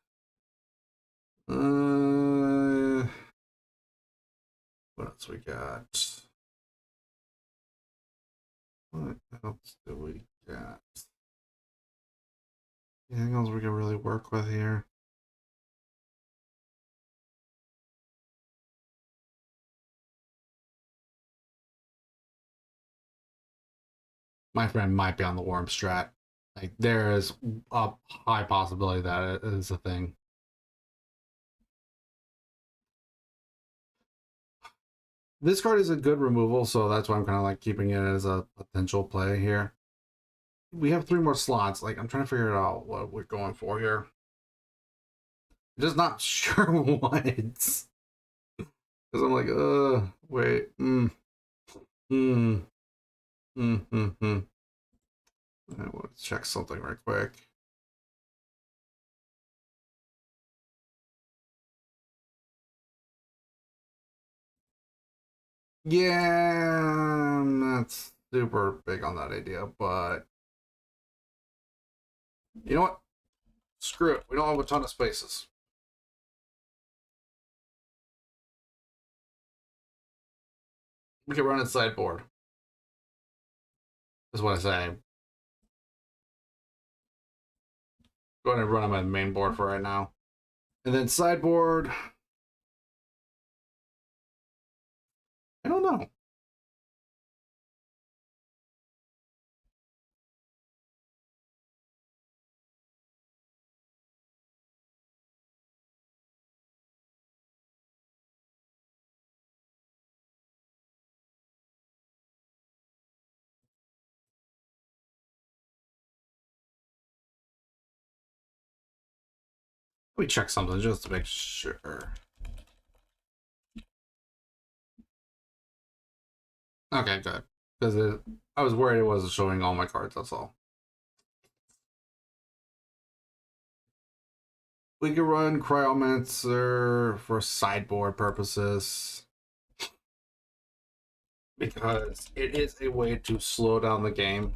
What else we got? What else do we got? Anything else we can really work with here? My friend might be on the worm strat. Like there is a high possibility that it is a thing. This card is a good removal, so that's why I'm kind of like keeping it as a potential play here. We have 3 more slots. Like I'm trying to figure out what we're going for here. I'm just not sure what. Because I'm like, wait, mm, mm. I want to check something right quick. Yeah, I'm not super big on that idea, but you know what? Screw it. We don't have a ton of spaces. We can run it sideboard. That's what I say. Go ahead and run on my main board for right now. And then sideboard. I don't know. Let me check something just to make sure. Okay, good. Because I was worried it wasn't showing all my cards, that's all. We can run Cryomancer for sideboard purposes. Because it is a way to slow down the game.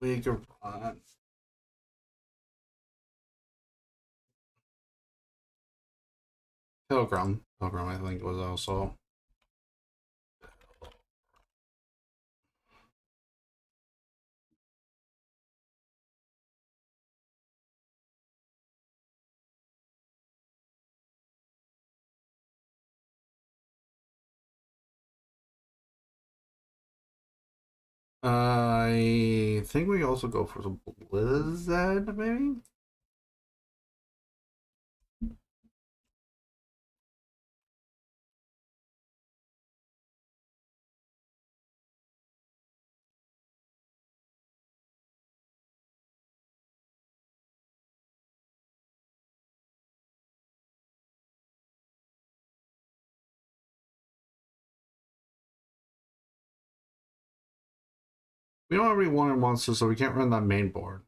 We can run Pilgrim. Pilgrim, I think, was also. I think we also go for some Blizzard, maybe? We don't have any one monsters, so we can't run that main board.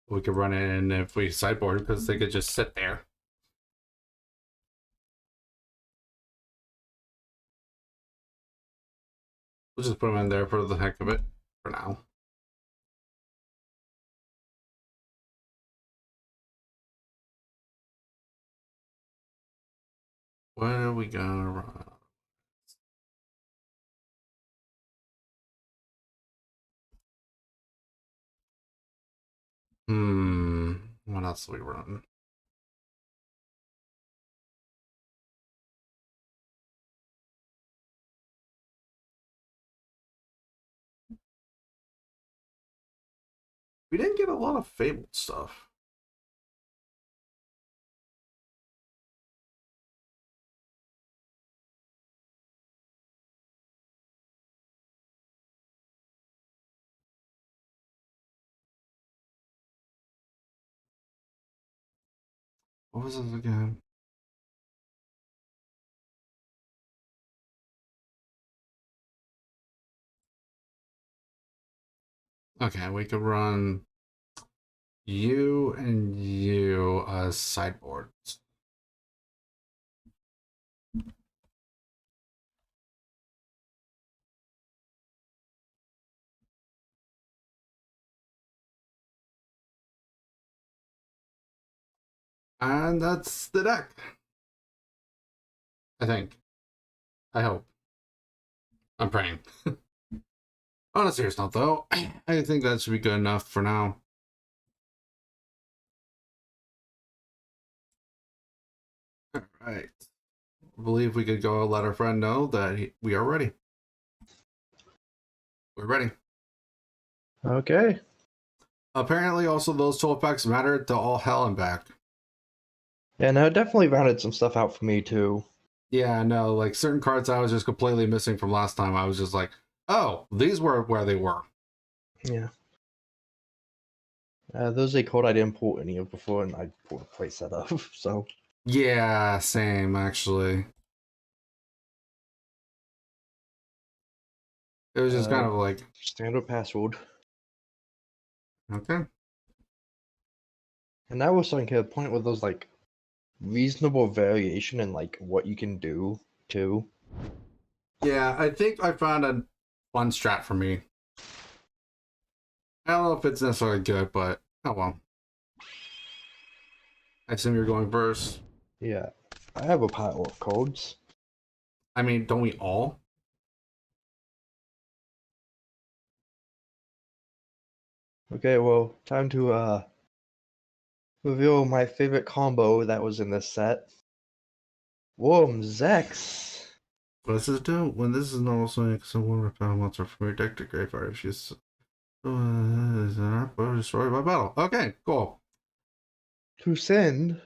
We could run it in if we sideboard because they could just sit there. We'll just put them in there for the heck of it for now. What are we gonna run? What else do we run? We didn't get a lot of Fabled stuff. What was this again? Okay, we could run you and you as sideboards. And that's the deck. I think. I hope. I'm praying. On a serious note, though, I think that should be good enough for now. All right. I believe we could go let our friend know that we are ready. We're ready. Okay. Apparently, also, those 12 packs mattered to all hell and back. Yeah, no, it definitely rounded some stuff out for me too. Yeah, no, like certain cards I was just completely missing from last time. I was just like, oh, these were where they were. Yeah. Those are code I didn't pull any of before, and I pulled a play set of, so. Yeah, same, actually. It was just kind of like, Standard password. okay. And that was like a point where there's like reasonable variation in like what you can do too. Yeah, I think I found fun strat for me. I don't know if it's necessarily good, but oh well. I assume you're going first. Yeah, I have a pile of codes. I mean, don't we all? Okay, well, time to reveal my favorite combo that was in this set. Worm Zex. What does this do? When this is normal swing, someone repel monster from your deck to graveyard. If she's destroyed by battle. Okay, cool. To send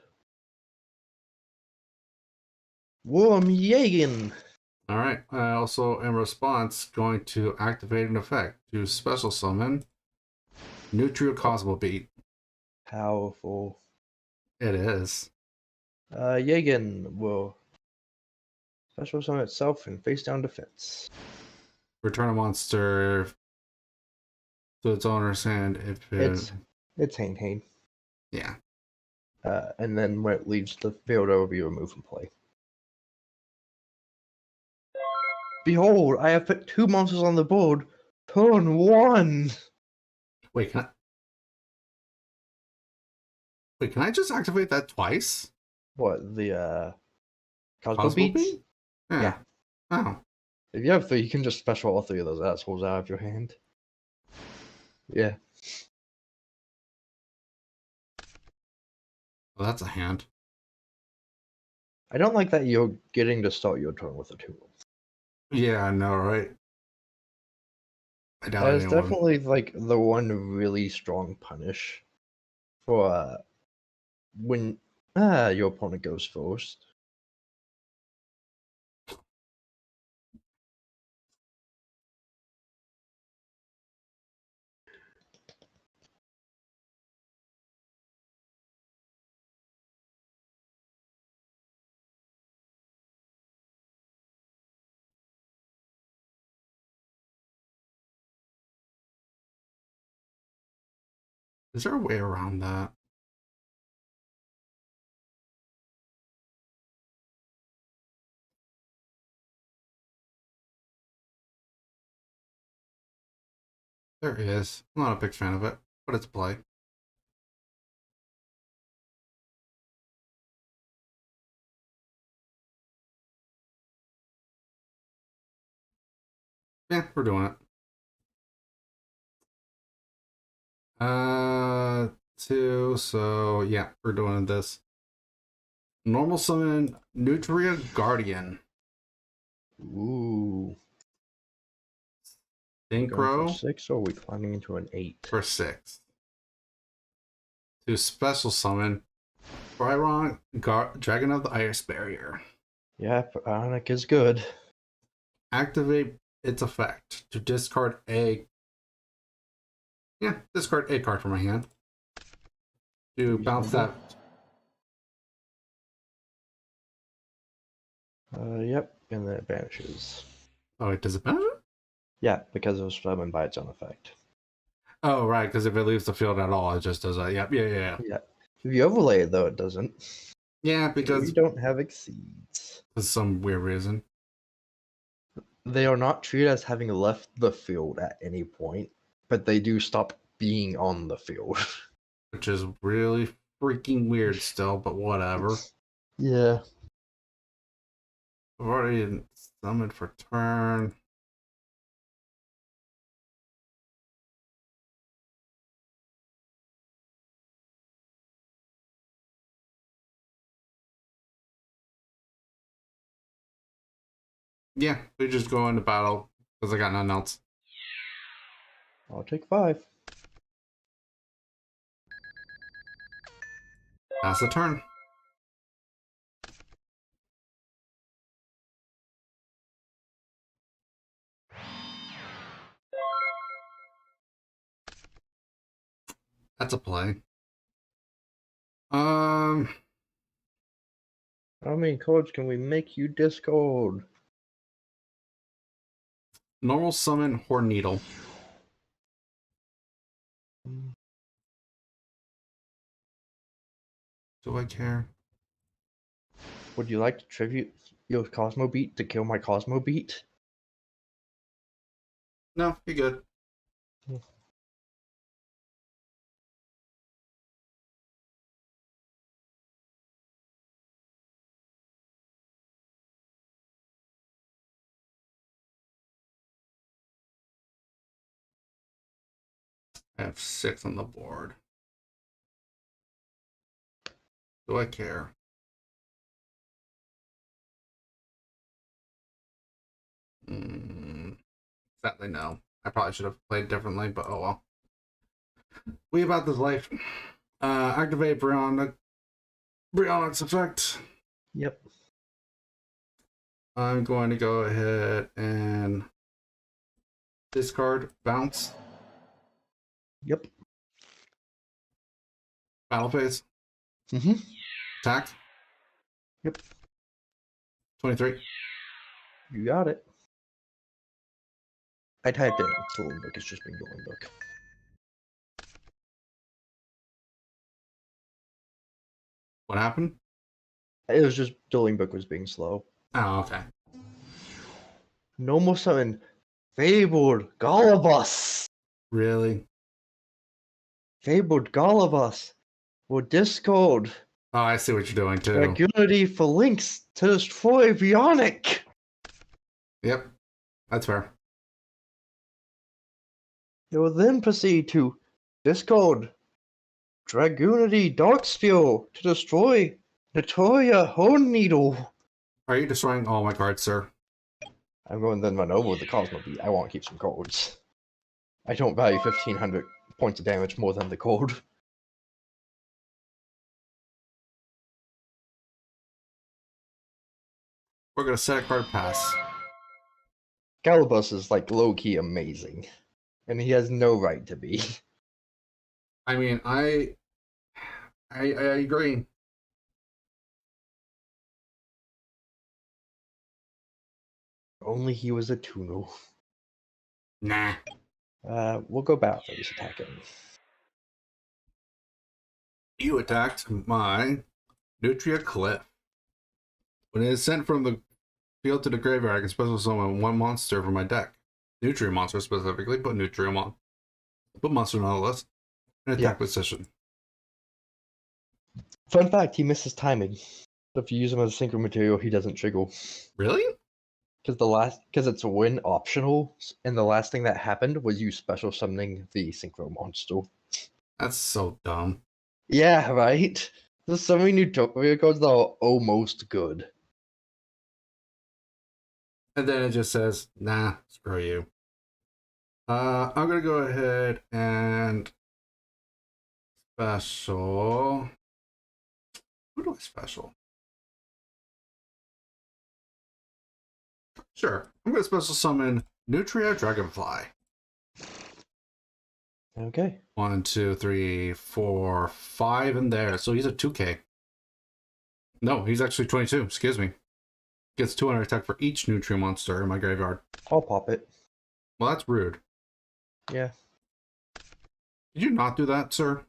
Worm Jagen. All right. I also, in response, going to activate an effect to special summon Neutral Cosmo Beat. Powerful. It is. Jagen will special summon itself in face down defense. Return a monster to its owner's hand if it. It's Hain. Yeah. And then when it leaves the field, it will be removed from play. Behold, I have put 2 monsters on the board. Turn 1. Wait, can I just activate that twice? What, the Cosmo Cosmo Beats? Beat? Yeah. Oh. If you have 3, you can just special all 3 of those assholes out of your hand. Yeah. Well, that's a hand. I don't like that you're getting to start your turn with a 2. Yeah, I know, right? I doubt That is anyone. definitely like the one really strong punish for when your opponent goes first. Is there a way around that? There is. I'm not a big fan of it, but it's play. Yeah, we're doing it. 2, so yeah, we're doing this. Normal summon Nutria Guardian. Ooh. Going for Synchro 6, or are we climbing into an 8? for 6. To special summon Byron Dragon of the Ice Barrier. Yeah, Ionic is good. Activate its effect to discard a. Yeah, discard a card from my hand. To bounce that. Yep, and then it vanishes. Oh, wait, does it bounce? Yeah, because it was summoned by its own effect. Oh, right, because if it leaves the field at all, it just does that. Yep, yeah. Yeah. If you overlay it, though, it doesn't. Yeah, We because don't have exceeds. for some weird reason. They are not treated as having left the field at any point, but they do stop being on the field. Which is really freaking weird still, but whatever. Yeah. I've already summoned for turn. Yeah, we just go into battle because I got nothing else. I'll take 5. That's the turn. That's a play. How many cards can we make you discard? Normal summon Horn Needle. Do I care? Would you like to tribute your Cosmo Beat to kill my Cosmo Beat? No, you're good. I have 6 on the board. Do I care? Sadly, no. I probably should have played differently, but oh well. We about this life. Activate Brionix effect. Yep. I'm going to go ahead and discard bounce. Yep. Battle phase. Mm-hmm. Attack. Yep. 23. You got it. I typed it in. Dueling Book. It's just been Dueling Book. What happened? It was just Dueling Book was being slow. Oh, okay. Normal summon Fabled Golubus. Really? Fabled Golubus will discard Oh, I see what you're doing too. Dragunity for links to destroy Bionic. Yep. That's fair. It will then proceed to discard Dragunity Darksteel to destroy Notoria Horn Needle. Are you destroying all my cards, sir? I'm going to then run over with the Cosmo Beat. I want to keep some cards. I don't value 1500 points of damage more than the code. We're gonna set a card pass. Galabus is like low-key amazing. And he has no right to be. I mean, I agree. Only he was a Tuno. Nah. We'll go battle phase attacking. You attacked my Nutria Cliff. When it is sent from the field to the graveyard, I can special summon 1 monster from my deck. Nutria monster specifically, put put monster on the list. And attack position. Fun fact, he misses timing. If you use him as a synchro material, he doesn't trigger. Really? Because it's a win optional, and the last thing that happened was you special summoning the synchro monster. That's so dumb. Yeah, right? There's so many new cards that are almost good. And then it just says, nah, screw you. I'm gonna go ahead and special. Who do I special? Sure. I'm gonna special summon Nutria Dragonfly. Okay. 1, 2, 3, 4, 5 in there. So he's a 2K. No, he's actually 22. Excuse me. Gets 200 attack for each Nutria monster in my graveyard. I'll pop it. Well, that's rude. Yeah. Did you not do that, sir?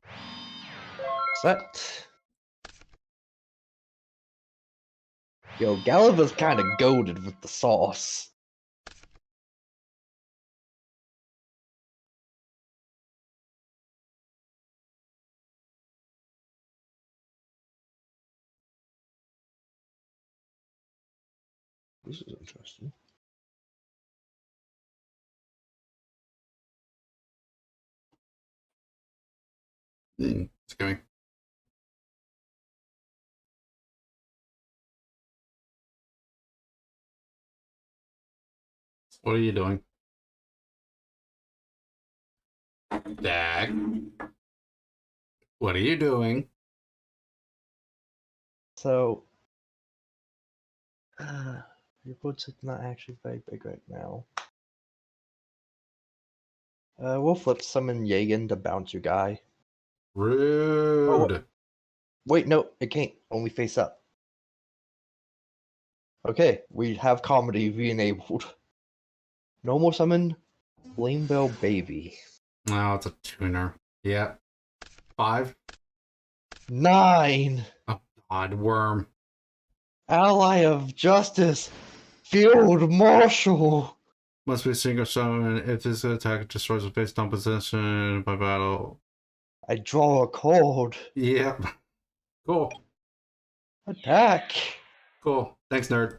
Set. Yo, Galava's kind of goaded with the sauce. This is interesting. It's going. What are you doing? Dag. What are you doing? So, your board's not actually very big right now. We'll flip summon Yagan to bounce your guy. Rude. Oh, wait, no, it can't. Only face up. Okay, we have comedy re-enabled. Normal summon Flame Bell Baby. Oh, it's a tuner. Yep. 5. 9. Oh, God, worm. Ally of Justice, Field Marshal. Must be single summon. If this attack destroys a face down position by battle. I draw a card. Yep. Cool. Attack. Cool. Thanks, nerd.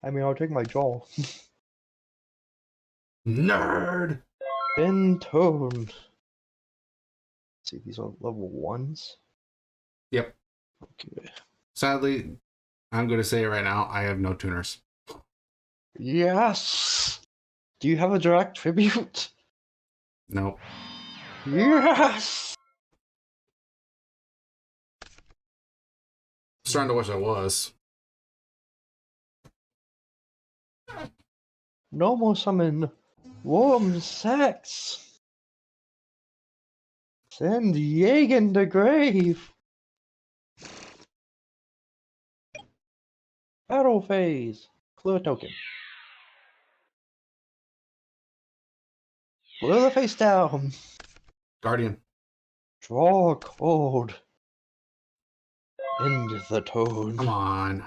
I mean, I'll take my draw. Nerd! In turn. See, these are level 1s. Yep. Okay. Sadly, I'm going to say it right now, I have no tuners. Yes! Do you have a direct tribute? Nope. Yes! Starting to wish I was. Normal summon. Warm sex. Send Jagen the grave. Battle phase. Clear token. Clear the face down. Guardian. Draw a card. End the turn. Come on.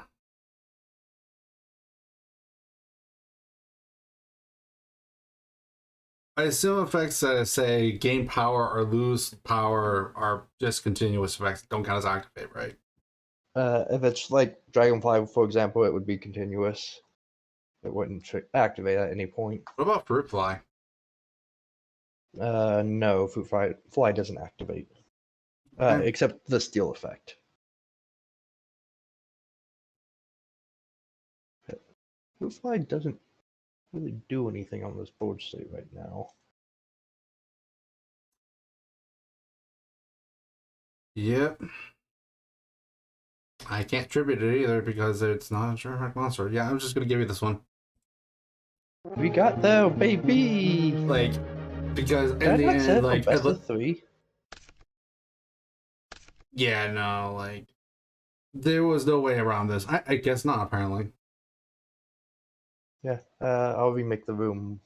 I assume effects that say gain power or lose power are just continuous effects. Don't count as activate, right? If it's like Dragonfly, for example, it would be continuous. It wouldn't activate at any point. What about Fruit Fly? No, Fly doesn't activate. Except the steal effect. Fruit Fly doesn't really do anything on this board state right now. Yep. I can't attribute it either because it's not a sure effect monster. Yeah, I'm just going to give you this one. We got there, baby! Like, because Did in I the not set end, for like, best of 3? yeah, no, like, there was no way around this. I guess not, apparently. Yeah, I'll remake the room.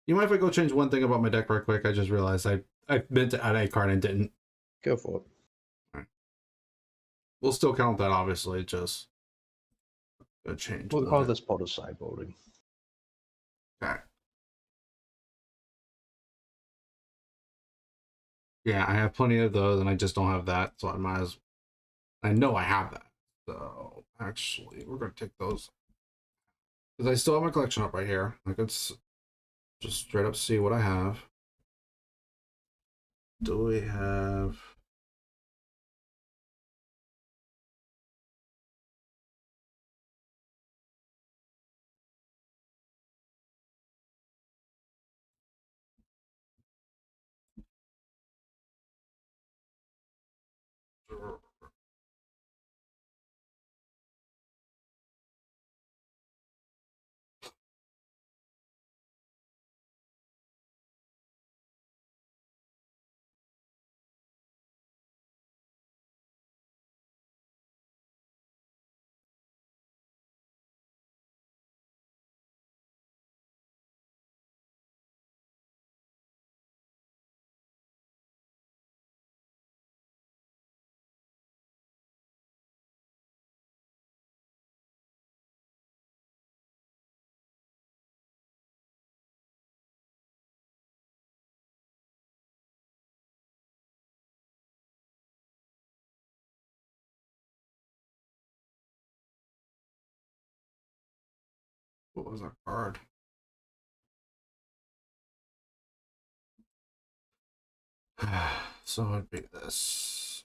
You mind if I go change one thing about my deck right quick? I just realized I meant to add a card and didn't. Go for it. Right. We'll still count that, obviously, just a change. We'll call this part of sideboarding. Okay. Yeah, I have plenty of those, and I just don't have that, so I might as. I know I have that, so actually, we're gonna take those because I still have my collection up right here. I could just straight up see what I have. Do we have? What was our card? So it'd be this.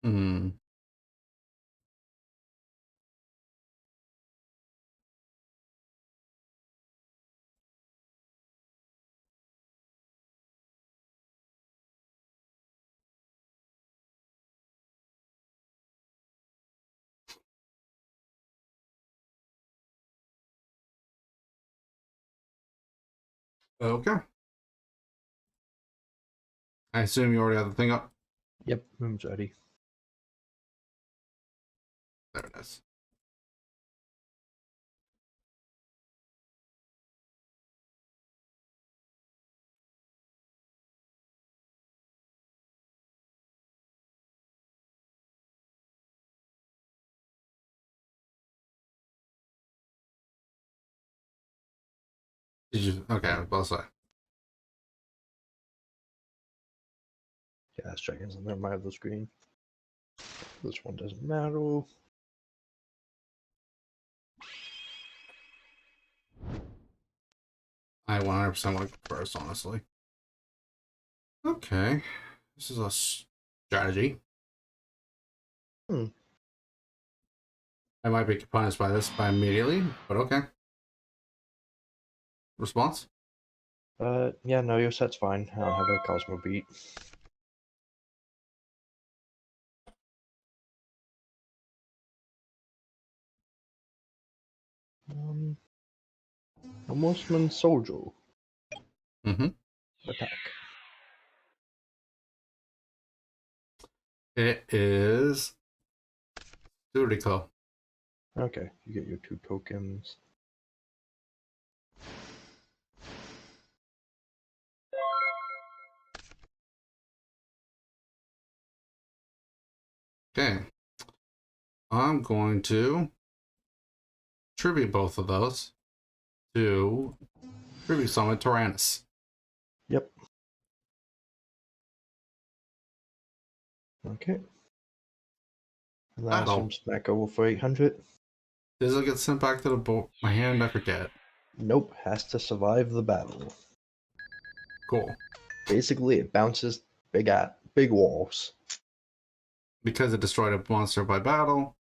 Hmm. Okay. I assume you already have the thing up. Yep, room's ready. There it is. Did you? Okay, I was about to say. Yeah, let's check in something. I have the screen. This one doesn't matter. I 100% like the first, honestly. Okay. This is a strategy. Hmm. I might be punished by this by immediately, but okay. Response? Yeah, no, your set's fine. I don't have a Cosmo Beat. A Mossman Soldier. Mm-hmm. Attack. It is Surico. Okay, you get your 2 tokens. Okay. I'm going to tribute both of those to tribute summon Tyrannus. Yep. Okay. Last Battle. room's back over for 800. Does it get sent back to the boat? My hand, I forget. Nope, has to survive the battle. Cool. Basically, it bounces big walls. Because it destroyed a monster by battle.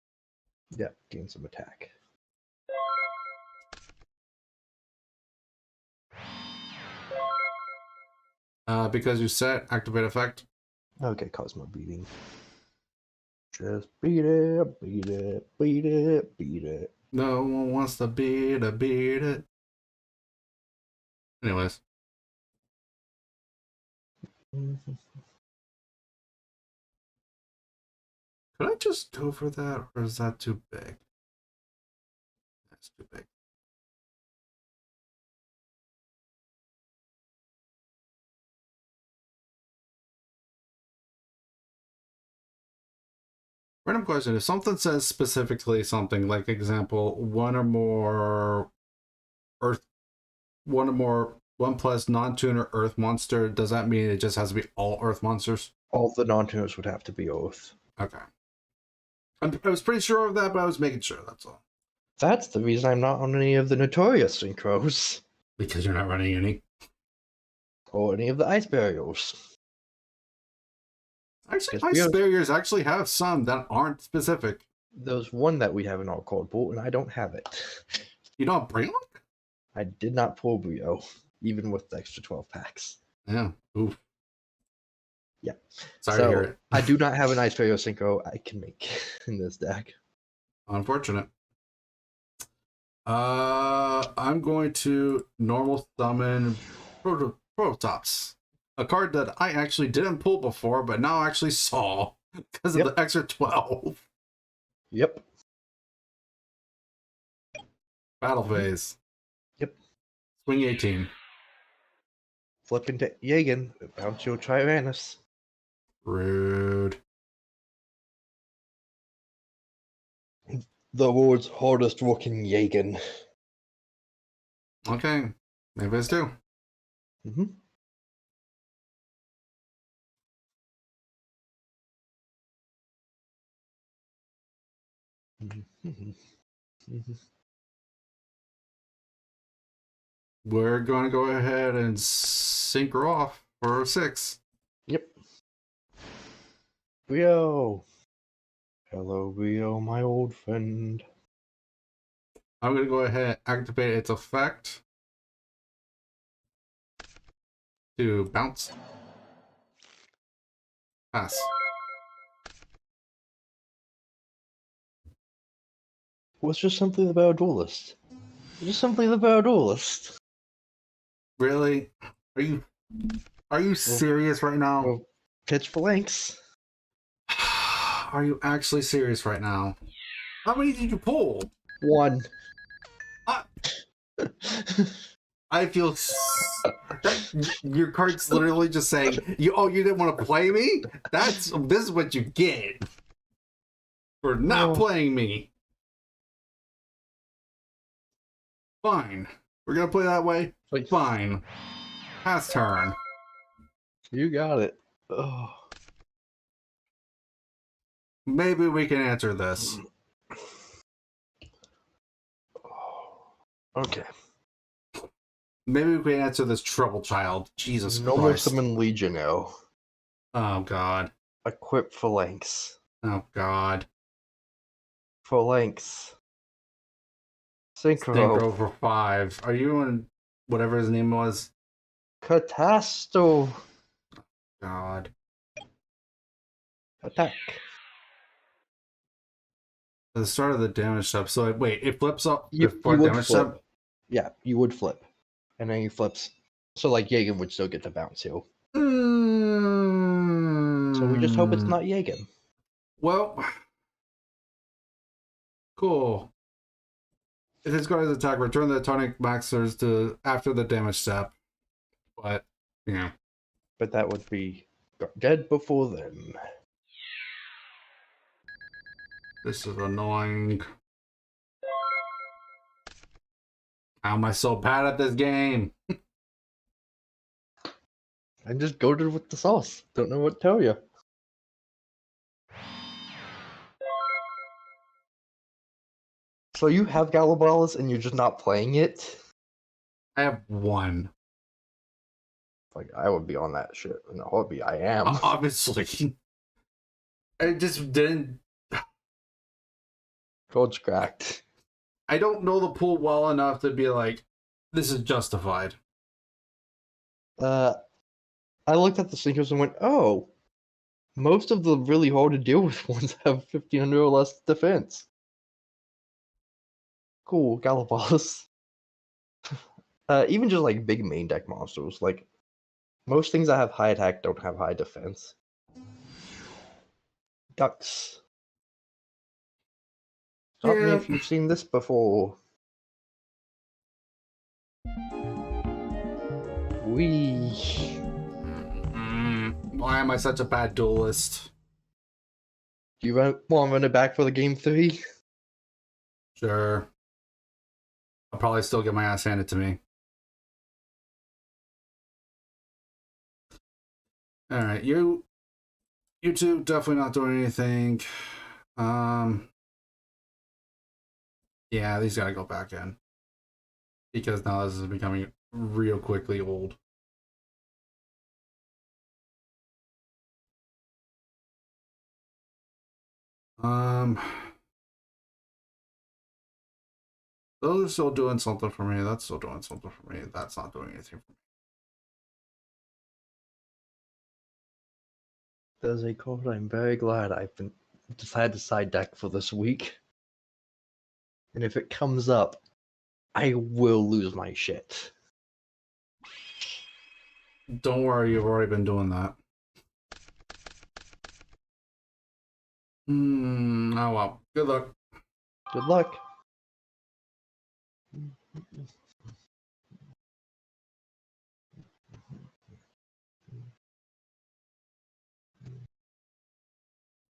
Yep, gain some attack. Because you set activate effect. Okay, Cosmo beating. Just beat it, beat it, beat it, beat it. No one wants to beat it. Anyways. Mhm. Could I just go for that, or is that too big? That's too big. Random question. If something says specifically something, like example, one or more Earth, one plus non-tuner Earth monster, does that mean it just has to be all Earth monsters? All the non-tuners would have to be Oath. Okay. I was pretty sure of that, but I was making sure, that's all. That's the reason I'm not on any of the Notorious synchros. Because you're not running any. Or any of the Ice Burials. Actually, Because Ice Barriers actually have some that aren't specific. there's one that we have in our card pool, and I don't have it. You don't bring one? I did not pull Brio, even with the extra 12 packs. Yeah. Oof. Yeah. Sorry to hear it. I do not have an Ice Burial synchro I can make in this deck. Unfortunate. I'm going to normal summon Protops. A card that I actually didn't pull before, but now actually saw because of the extra 12. Yep. Battle phase. Yep. Swing 18. Flip into Jagan, bounce your Tyrannus. Rude. The world's hardest working Jagan. Okay. Maybe it's two. Mm-hmm. Mm-hmm. Mm-hmm. We're going to go ahead and sync her off for 6. Yep. Rio. Hello, Rio, my old friend. I'm going to go ahead and activate its effect to bounce. Pass. Was just simply the Barrel Duelist. Just simply the Barrel Duelist. Really? Are you are you serious right now? Well, pitch phalanx. Are you actually serious right now? How many did you pull? One. I, I feel that your card's literally just saying, you didn't want to play me? This is what you get for not playing me. Fine. We're gonna play that way? Like, fine. Pass turn. You got it. Oh. Maybe we can answer this. Okay. Maybe we can answer this trouble child. Jesus Normal Christ. summon Legionnaire. Oh god. Equip phalanx. Oh god. Phalanx. Synchro. Synchro for 5. Are you in whatever his name was? Catasto. God. Attack. At the start of the damage step. So wait, it flips up You before would damage flip. step? Yeah, you would flip. And then he flips. So, like, Jagen would still get the bounce heal. So we just hope it's not Jagen. Well, cool. If his guard is attack, return the tonic maxers to after the damage step. But, yeah. But that would be dead before then. This is annoying. How am I so bad at this game? I just goaded with the sauce. Don't know what to tell you. So you have Galabalas and you're just not playing it? I have 1. Like, I would be on that shit. No, I would be. I am. Obviously. I just didn't. Gold's cracked. I don't know the pool well enough to be like, this is justified. I looked at the sinkers and went, oh, most of the really hard to deal with ones have 1500 or less defense. Cool, Galabalas. Even just like big main deck monsters, like most things that have high attack don't have high defense. Ducks. Stop me if you've seen this before. Wee. Why am I such a bad duelist? Do you want to run it back for the game 3? Sure. I'll probably still get my ass handed to me. Alright, you two definitely not doing anything. Yeah, these gotta go back in. Because now this is becoming real quickly old. Those are still doing something for me. That's still doing something for me. That's not doing anything for me. There's a card I'm very glad I've been decided to side deck for this week. And if it comes up, I will lose my shit. Don't worry, you've already been doing that. Oh well. Good luck. Good luck.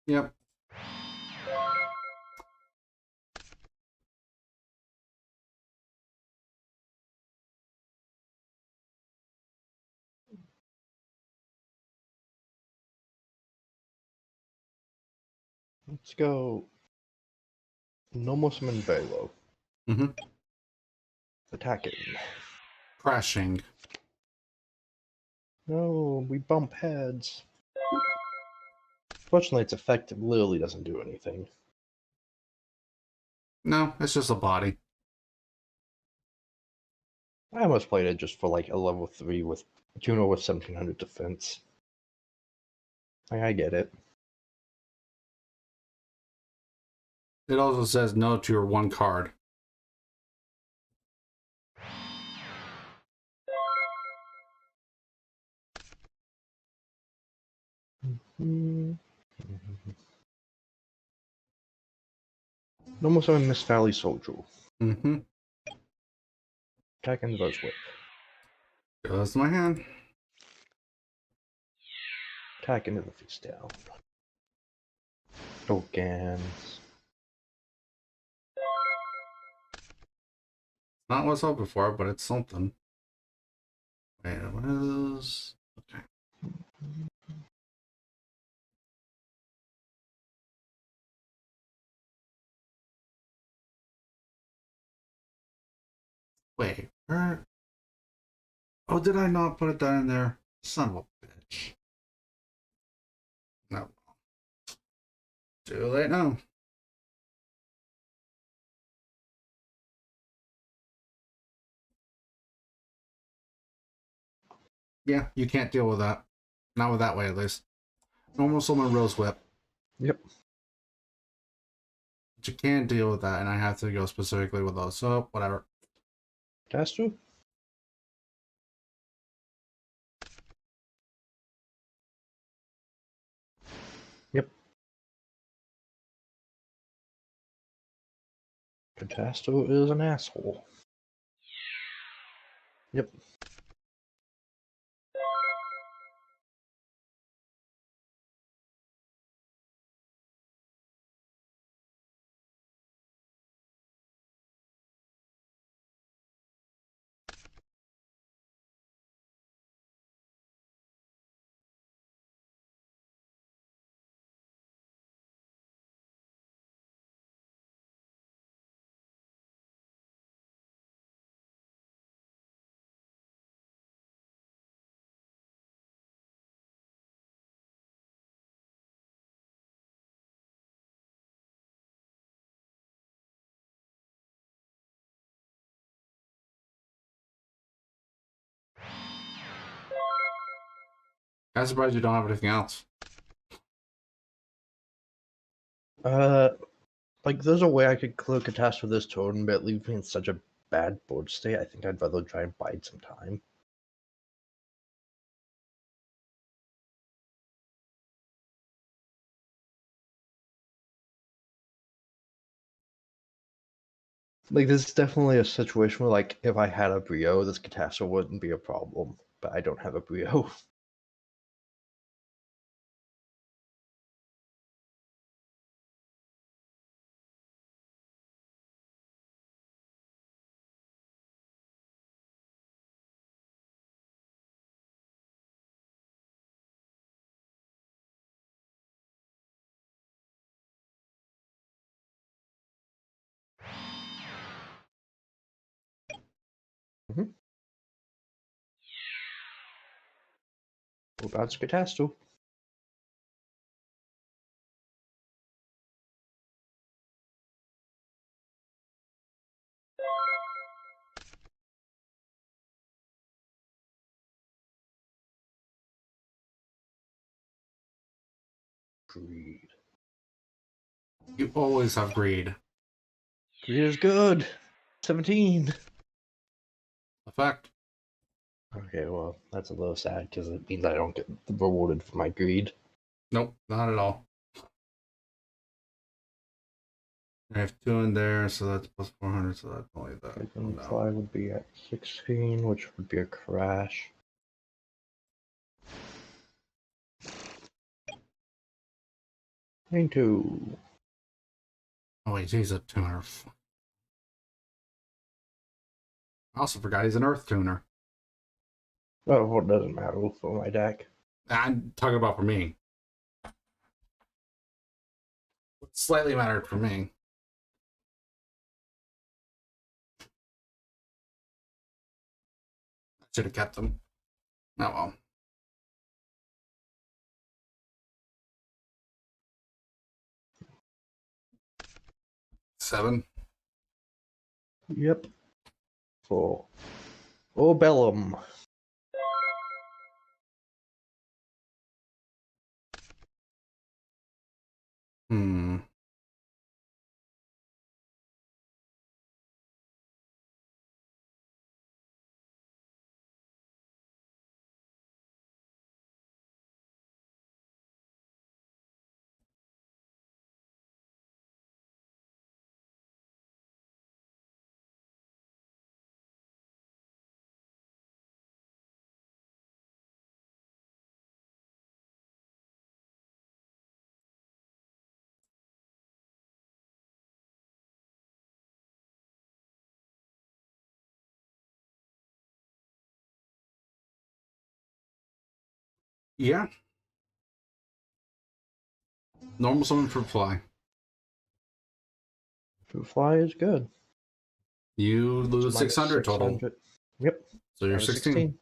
Yep. Let's go. Normal summon very low. Attacking. Crashing. No, we bump heads. Fortunately, its effect literally doesn't do anything. No, it's just a body. I almost played it just for like a level 3 with Juno with 1700 defense. I get it. It also says no to your 1 card. Normal summon Miss Valley Soldier. Mm-hmm. Attack and Reverse Whip. Goes my hand. Attack into the face down. Tokens. Not what I was hoping for, but it's something. Wait, what is... Okay. Wait, where... Oh, did I not put that in there? Son of a bitch. No. Too late now. Yeah, you can't deal with that. Not with that way, at least. Normal summon Rose Whip. Yep. But you can deal with that, and I have to go specifically with those. So, whatever. Caster? Yep. Catasto is an asshole. Yep. I'm surprised you don't have anything else. Like, there's a way I could clear Catastrophe this turn, but leave me in such a bad board state, I think I'd rather try and bide some time. Like, this is definitely a situation where, like, if I had a Brio, this Catastrophe wouldn't be a problem, but I don't have a Brio. Mm-hmm. What about Catastrophe? Greed. You always have greed. Greed is good! 17! Effect. Okay, well, that's a little sad, because it means I don't get rewarded for my greed. Nope, not at all. I have 2 in there, so that's plus 400, so that's only that. Oh, no. 5 would be at 16, which would be a crash. Two. Oh, wait, he's a tuner. I also forgot he's an Earth tuner. Oh, well, it doesn't matter for my deck. I'm talking about for me. It slightly mattered for me. I should have kept them. Oh well. 7. Yep. 4. Oh, Bellum. Hmm. Yeah. Normal summon for fly. Fruit fly is good. You It's lose minus 600 total. 600. Yep. So you're Minus 16.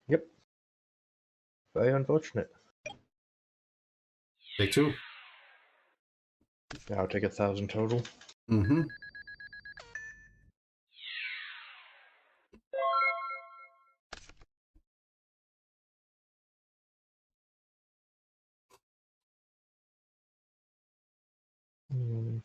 Yep. Very unfortunate. Take 2. Yeah, I'll take 1,000 total. Mm-hmm. Hmm.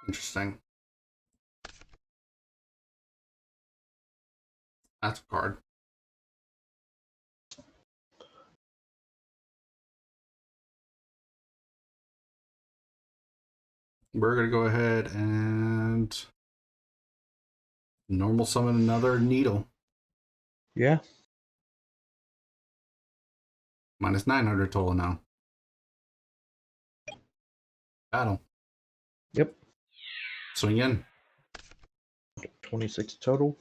Interesting. That's a card. We're going to go ahead and normal summon another needle. Yeah. Minus 900 total now. Battle. Yep. Swing in. 26 total.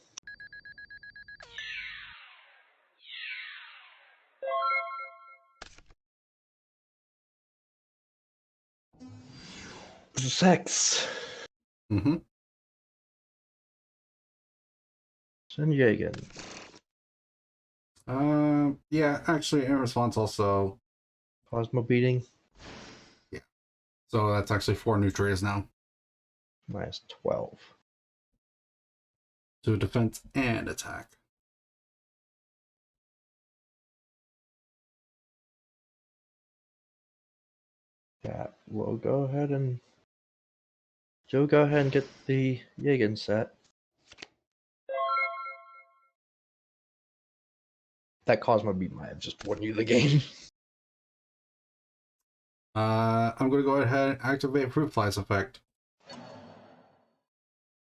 Sex. Mm-hmm. Send Jagan. Yeah, actually, in response also. Plasma beating. Yeah. So that's actually 4 Nutrias now. Minus 12. To defense and attack. Yeah, we'll go ahead and Joe, go ahead and get the Jagan set. That Cosmo beat might have just won you the game. I'm going to go ahead and activate Fruit Fly's effect.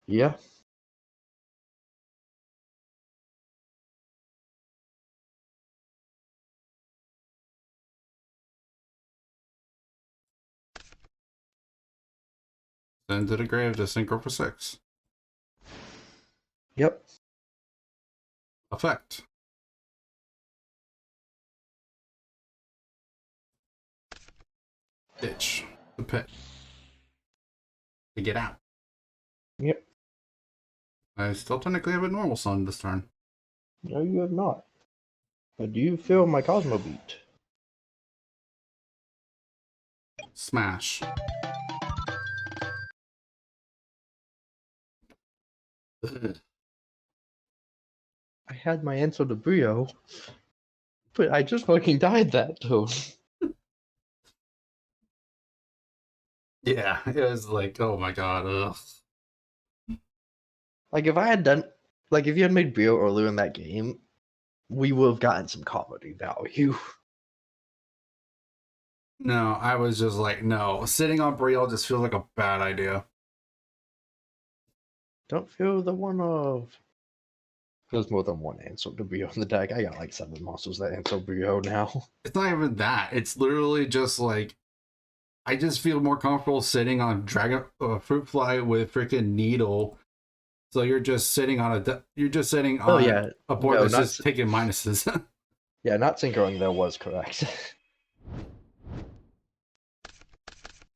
Yeah. Send to the grave to synchro for 6. Yep. Effect. Ditch. The pit. To get out. Yep. I still technically have a normal summon this turn. No, you have not. But do you feel my Cosmo beat? Smash. Ugh. I had my Enzo de Brio, but I just fucking died that too. Yeah, it was like, oh my god, ugh. Like if I had done, like if you had made Brio earlier in that game, we would have gotten some comedy value. No, I was just like, no. Sitting on Brielle just feels like a bad idea. Don't feel the one of. There's more than one Enzo de Brio in the deck. I got like 7 monsters that Enzo Brio now. It's not even that. It's literally just like, I just feel more comfortable sitting on Dragon Fruit Fly with freaking Needle. So you're just sitting on you're just sitting Oh on yeah, a board no, that's not just taking minuses. yeah, not synchroing though was correct.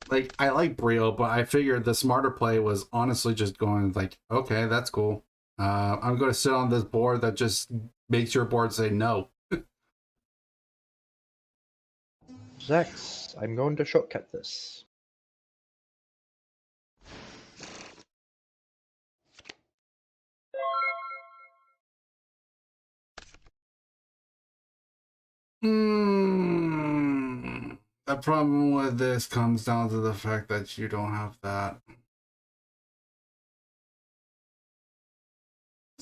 Like, I like Brio, but I figured the smarter play was honestly just going like, okay, that's cool. I'm going to sit on this board that just makes your board say no. Zex, I'm going to shortcut this. The problem with this comes down to the fact that you don't have that.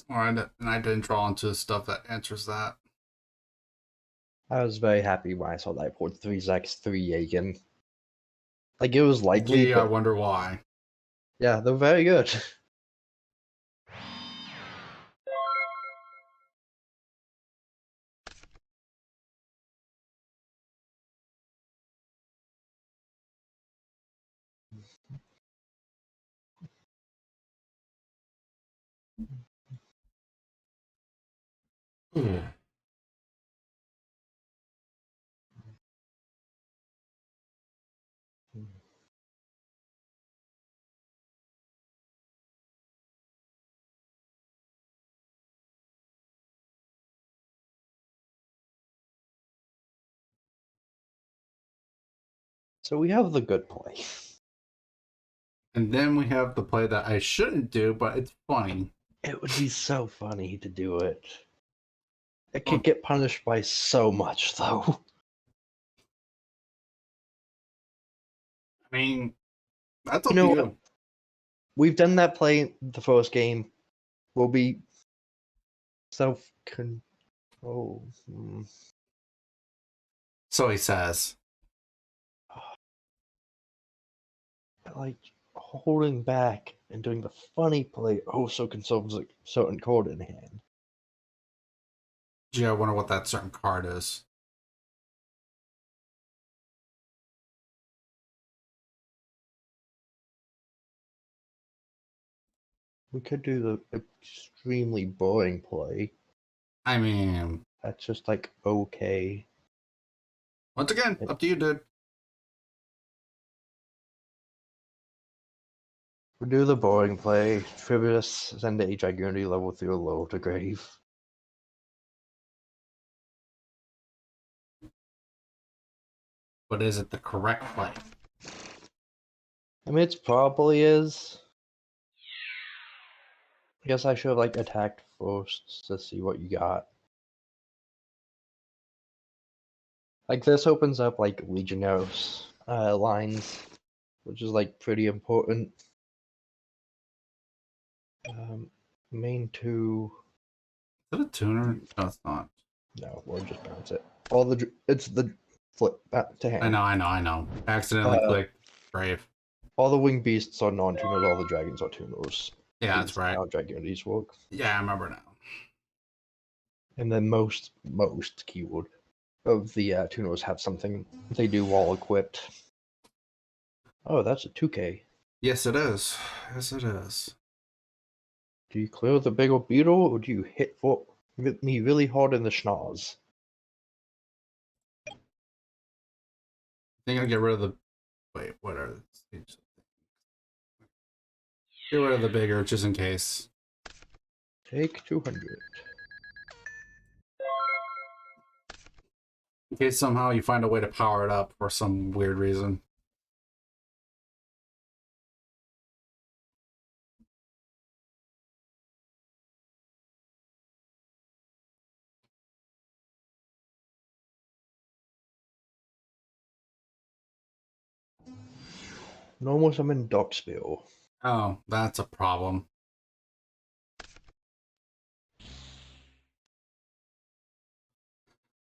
And I didn't draw into stuff that answers that. I was very happy when I saw that I pulled 3 Zex, 3 Jagan. Like it was likely, Gee, I but wonder why. yeah, they're very good. So we have the good play. And then we have the play that I shouldn't do, but it's funny. It would be so funny to do it. It Well, could get punished by so much, though. I mean, that's You up to know you. what? We've done that play in the first game. We'll be self-control. So he says. Like holding back and doing the funny play also conserves a certain card in hand. Gee, I wonder what that certain card is. We could do the extremely boring play. I mean, That's just like okay. once again, up to you, dude. We do the boring play. Tribulus, send a Giganti level 3 low to grave. But is it the correct play? I mean, it probably is. I guess I should have like attacked first to see what you got. Like this opens up like Legionnaires lines, which is like pretty important. Main 2. Is it a tuner? No, it's not. No, we'll just bounce it. It's the flip back to hand. I know. Accidentally clicked grave. All the winged beasts are non-tuners. All the dragons are tuners. Yeah, that's right. How Gigantes work. Yeah, I remember now. And then most keyword of the tuners have something they do while equipped. Oh, that's a 2K. Yes, it is. Yes, it is. Do you clear the bigger beetle, or do you hit me really hard in the schnoz? I think I'll get rid of the. Wait, what are these? Get rid of the bigger, just in case. Take 200. In case somehow you find a way to power it up for some weird reason. Normal summon Doxbill. Oh, that's a problem.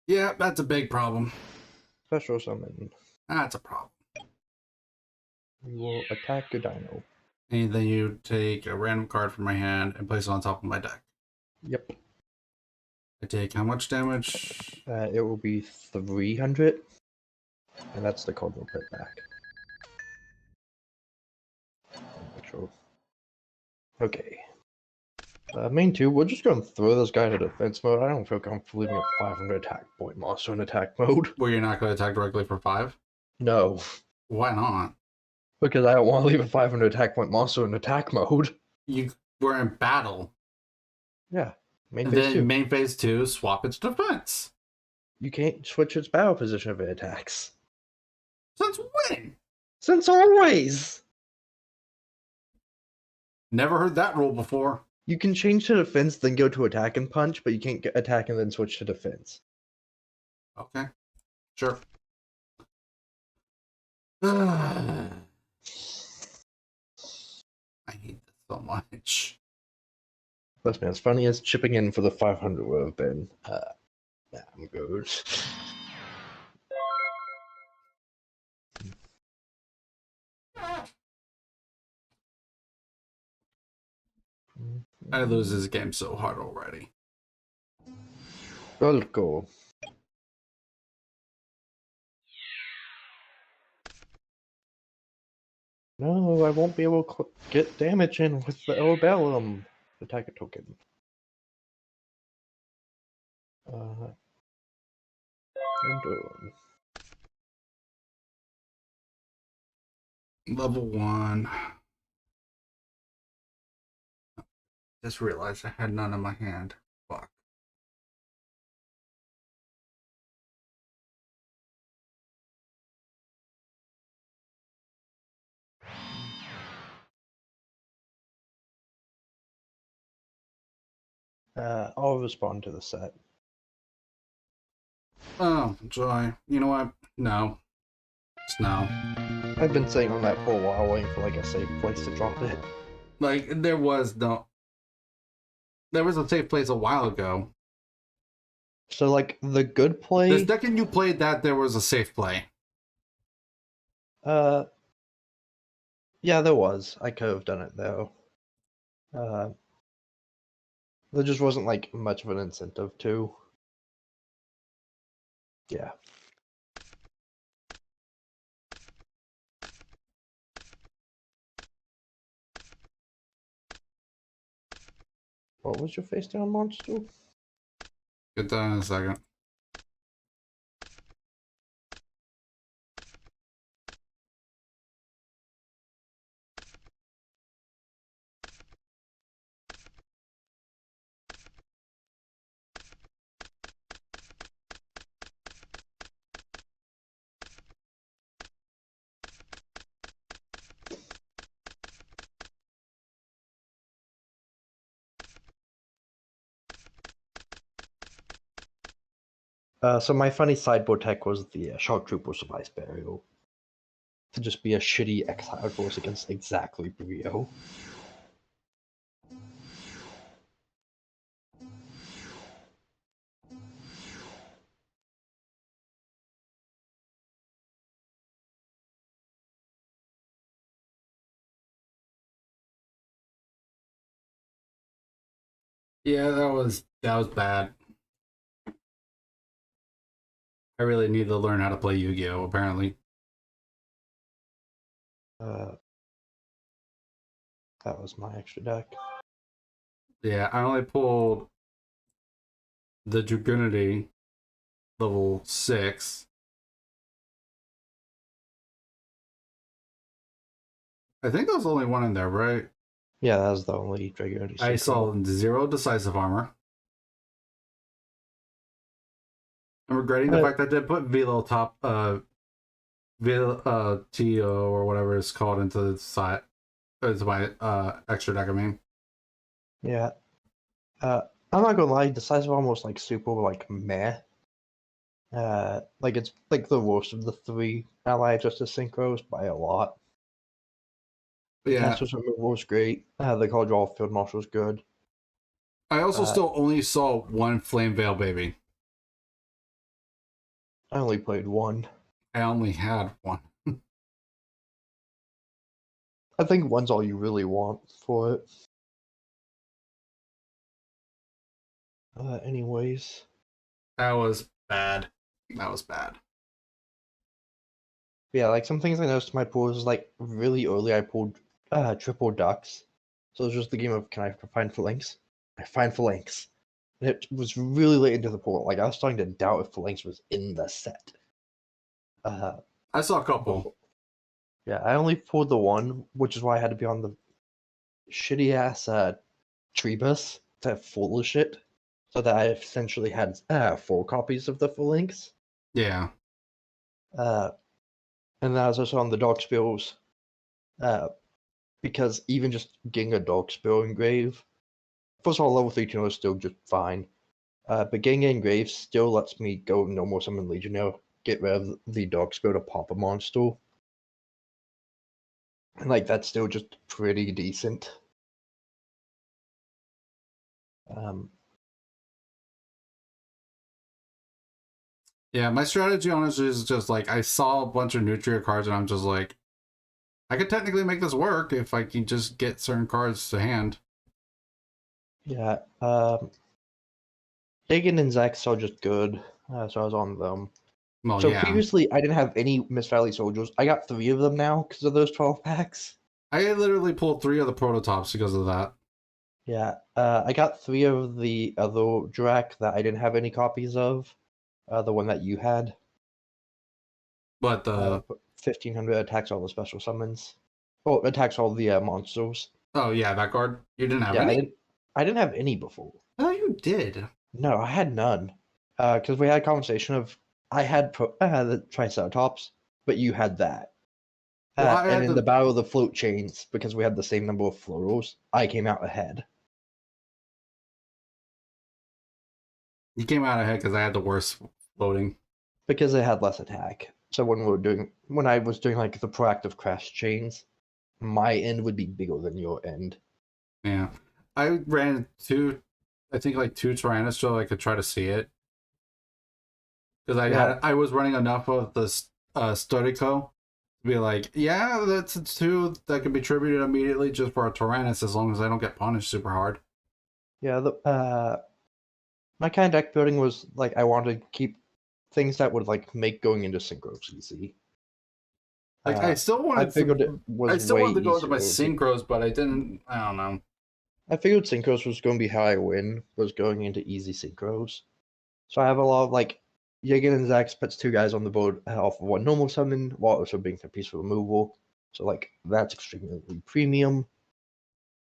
Yeah, that's a big problem. Special summon. That's a problem. We will attack a dino. And then you take a random card from my hand and place it on top of my deck. Yep. I take how much damage? It will be 300. And that's the card we'll put back. Sure. Okay. Main 2, we're just going to throw this guy into defense mode. I don't feel comfortable leaving a 500 attack point monster in attack mode. Where you're not going to attack directly for 5? No. Why not? Because I don't want to leave a 500 attack point monster in attack mode. You were in battle. Yeah. Main And phase then 2. main phase 2, swap its defense. You can't switch its battle position if it attacks. Since when? Since always! Never heard that rule before. You can change to defense, then go to attack and punch, but you can't get attack and then switch to defense. Okay. Sure. I hate this so much. Listen, as funny as chipping in for the 500 would have been, I'm good. I lose this game so hard already. Go. No, I won't be able to get damage in with the Orbellum attacker token. And Level 1. Just realized I had none in my hand. Fuck. I'll respond to the set. Oh, joy. You know what? No. Just no. I've been sitting on that for a while, waiting for like a safe place to drop it. Like, there was a safe place a while ago. So like the good The play, second you played that, there was a safe play. yeah, there was. I could have done it though. There just wasn't like much of an incentive to. Yeah. What was your face down monster? Get that in a second. So my funny sideboard tech was the Shark Trooper Surprise Burial. To just be a shitty exiled force against exactly Brio. Yeah, that was bad. I really need to learn how to play Yu-Gi-Oh! Apparently. That was my extra deck. Yeah, I only pulled the Dragunity level 6. I think there was only one in there, right? Yeah, that was the only Dragonity I saw 0 decisive armor. I'm regretting the fact that I did put Velo top TO or whatever it's called into the side. It's my extra deck, I mean. Yeah. I'm not gonna lie, Decisive almost like super like meh. Like it's like the worst of the three ally justice synchros by a lot. Yeah. Casper's removal was great. The Call Draw Field Marshal was good. I also still only saw one Flame Veil baby. I only played one. I only had one. I think one's all you really want for it. Anyways. That was bad. That was bad. Yeah, like some things I noticed in my pool is like really early I pulled triple ducks. So it was just the game of can I find Phalanx? I find Phalanx. And it was really late into the pool. Like I was starting to doubt if Phalanx was in the set. I saw a couple. Before. Yeah, I only pulled the one, which is why I had to be on the shitty ass tree bus to full of shit. So that I essentially had 4 copies of the Phalanx. Yeah. And I was also on the dog spills. Because even just getting a dog spill engrave, first of all, level 3 tuner is still just fine. But getting it engraved still lets me go no more summon Legionnaire, get rid of the dog spill to pop a monster. And like that's still just pretty decent. Yeah, my strategy honestly is just like I saw a bunch of Nutria cards and I'm just like, I could technically make this work if I can just get certain cards to hand. Yeah, Hagen and Zax are just good, so I was on them. Well, So yeah. previously, I didn't have any Mist Valley Soldiers. I got 3 of them now because of those 12 packs. I literally pulled 3 of the prototypes because of that. Yeah, I got 3 of the other Drac that I didn't have any copies of. The one that you had. But 1500 attacks all the special summons. Oh, attacks all the monsters. oh yeah, that card. You didn't have Yeah, any? I didn't have any before. Oh, you did. No, I had none. Because we had a conversation of I had the Triceratops, but you had that. Well, I And had in the the. Battle of the Float Chains, because we had the same number of florals, I came out ahead. You came out ahead because I had the worst floating. Because it had less attack. So when I was doing like the proactive crash chains, my end would be bigger than your end. Yeah, I ran 2. I think like 2 Tyrannos so I could try to see it because Yeah, I was running enough of the Studico to be like, yeah, that's a 2 that can be tributed immediately just for a Tyrannus as long as I don't get punished super hard. yeah. My kind of deck building was like I wanted to keep things that would like make going into synchros easy. Like I figured it I was still way wanted to go into my easier to. synchros, but I didn't. I don't know. I figured synchros was going to be how I win, was going into easy synchros. So I have a lot of like Yugioh and Zax puts 2 guys on the board off of 1 normal summon while also being for peaceful removal. So like that's extremely premium.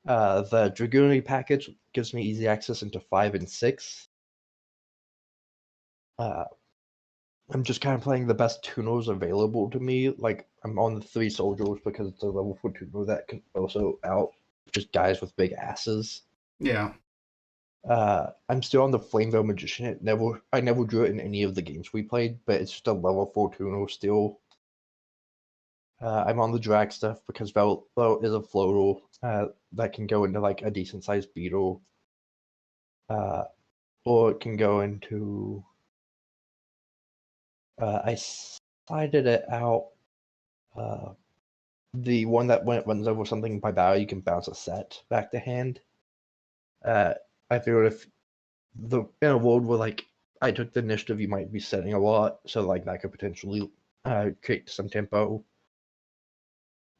The Dragoonary package gives me easy access into 5 and 6. Uh, I'm just kind of playing the best tuners available to me. Like I'm on the 3 soldiers because it's a level 4 tuner that can also out just guys with big asses. Yeah, I'm still on the Flamevale Magician. I never drew it in any of the games we played, but it's just a level 4 tuner still. I'm on the drag stuff because Velo is a floatal that can go into like a decent sized beetle, or it can go into. I sided it out. Uh, the one that when it runs over something by battle, you can bounce a set back to hand. Uh, I figured if in a world where like I took the initiative, you might be setting a lot, so like that could potentially create some tempo.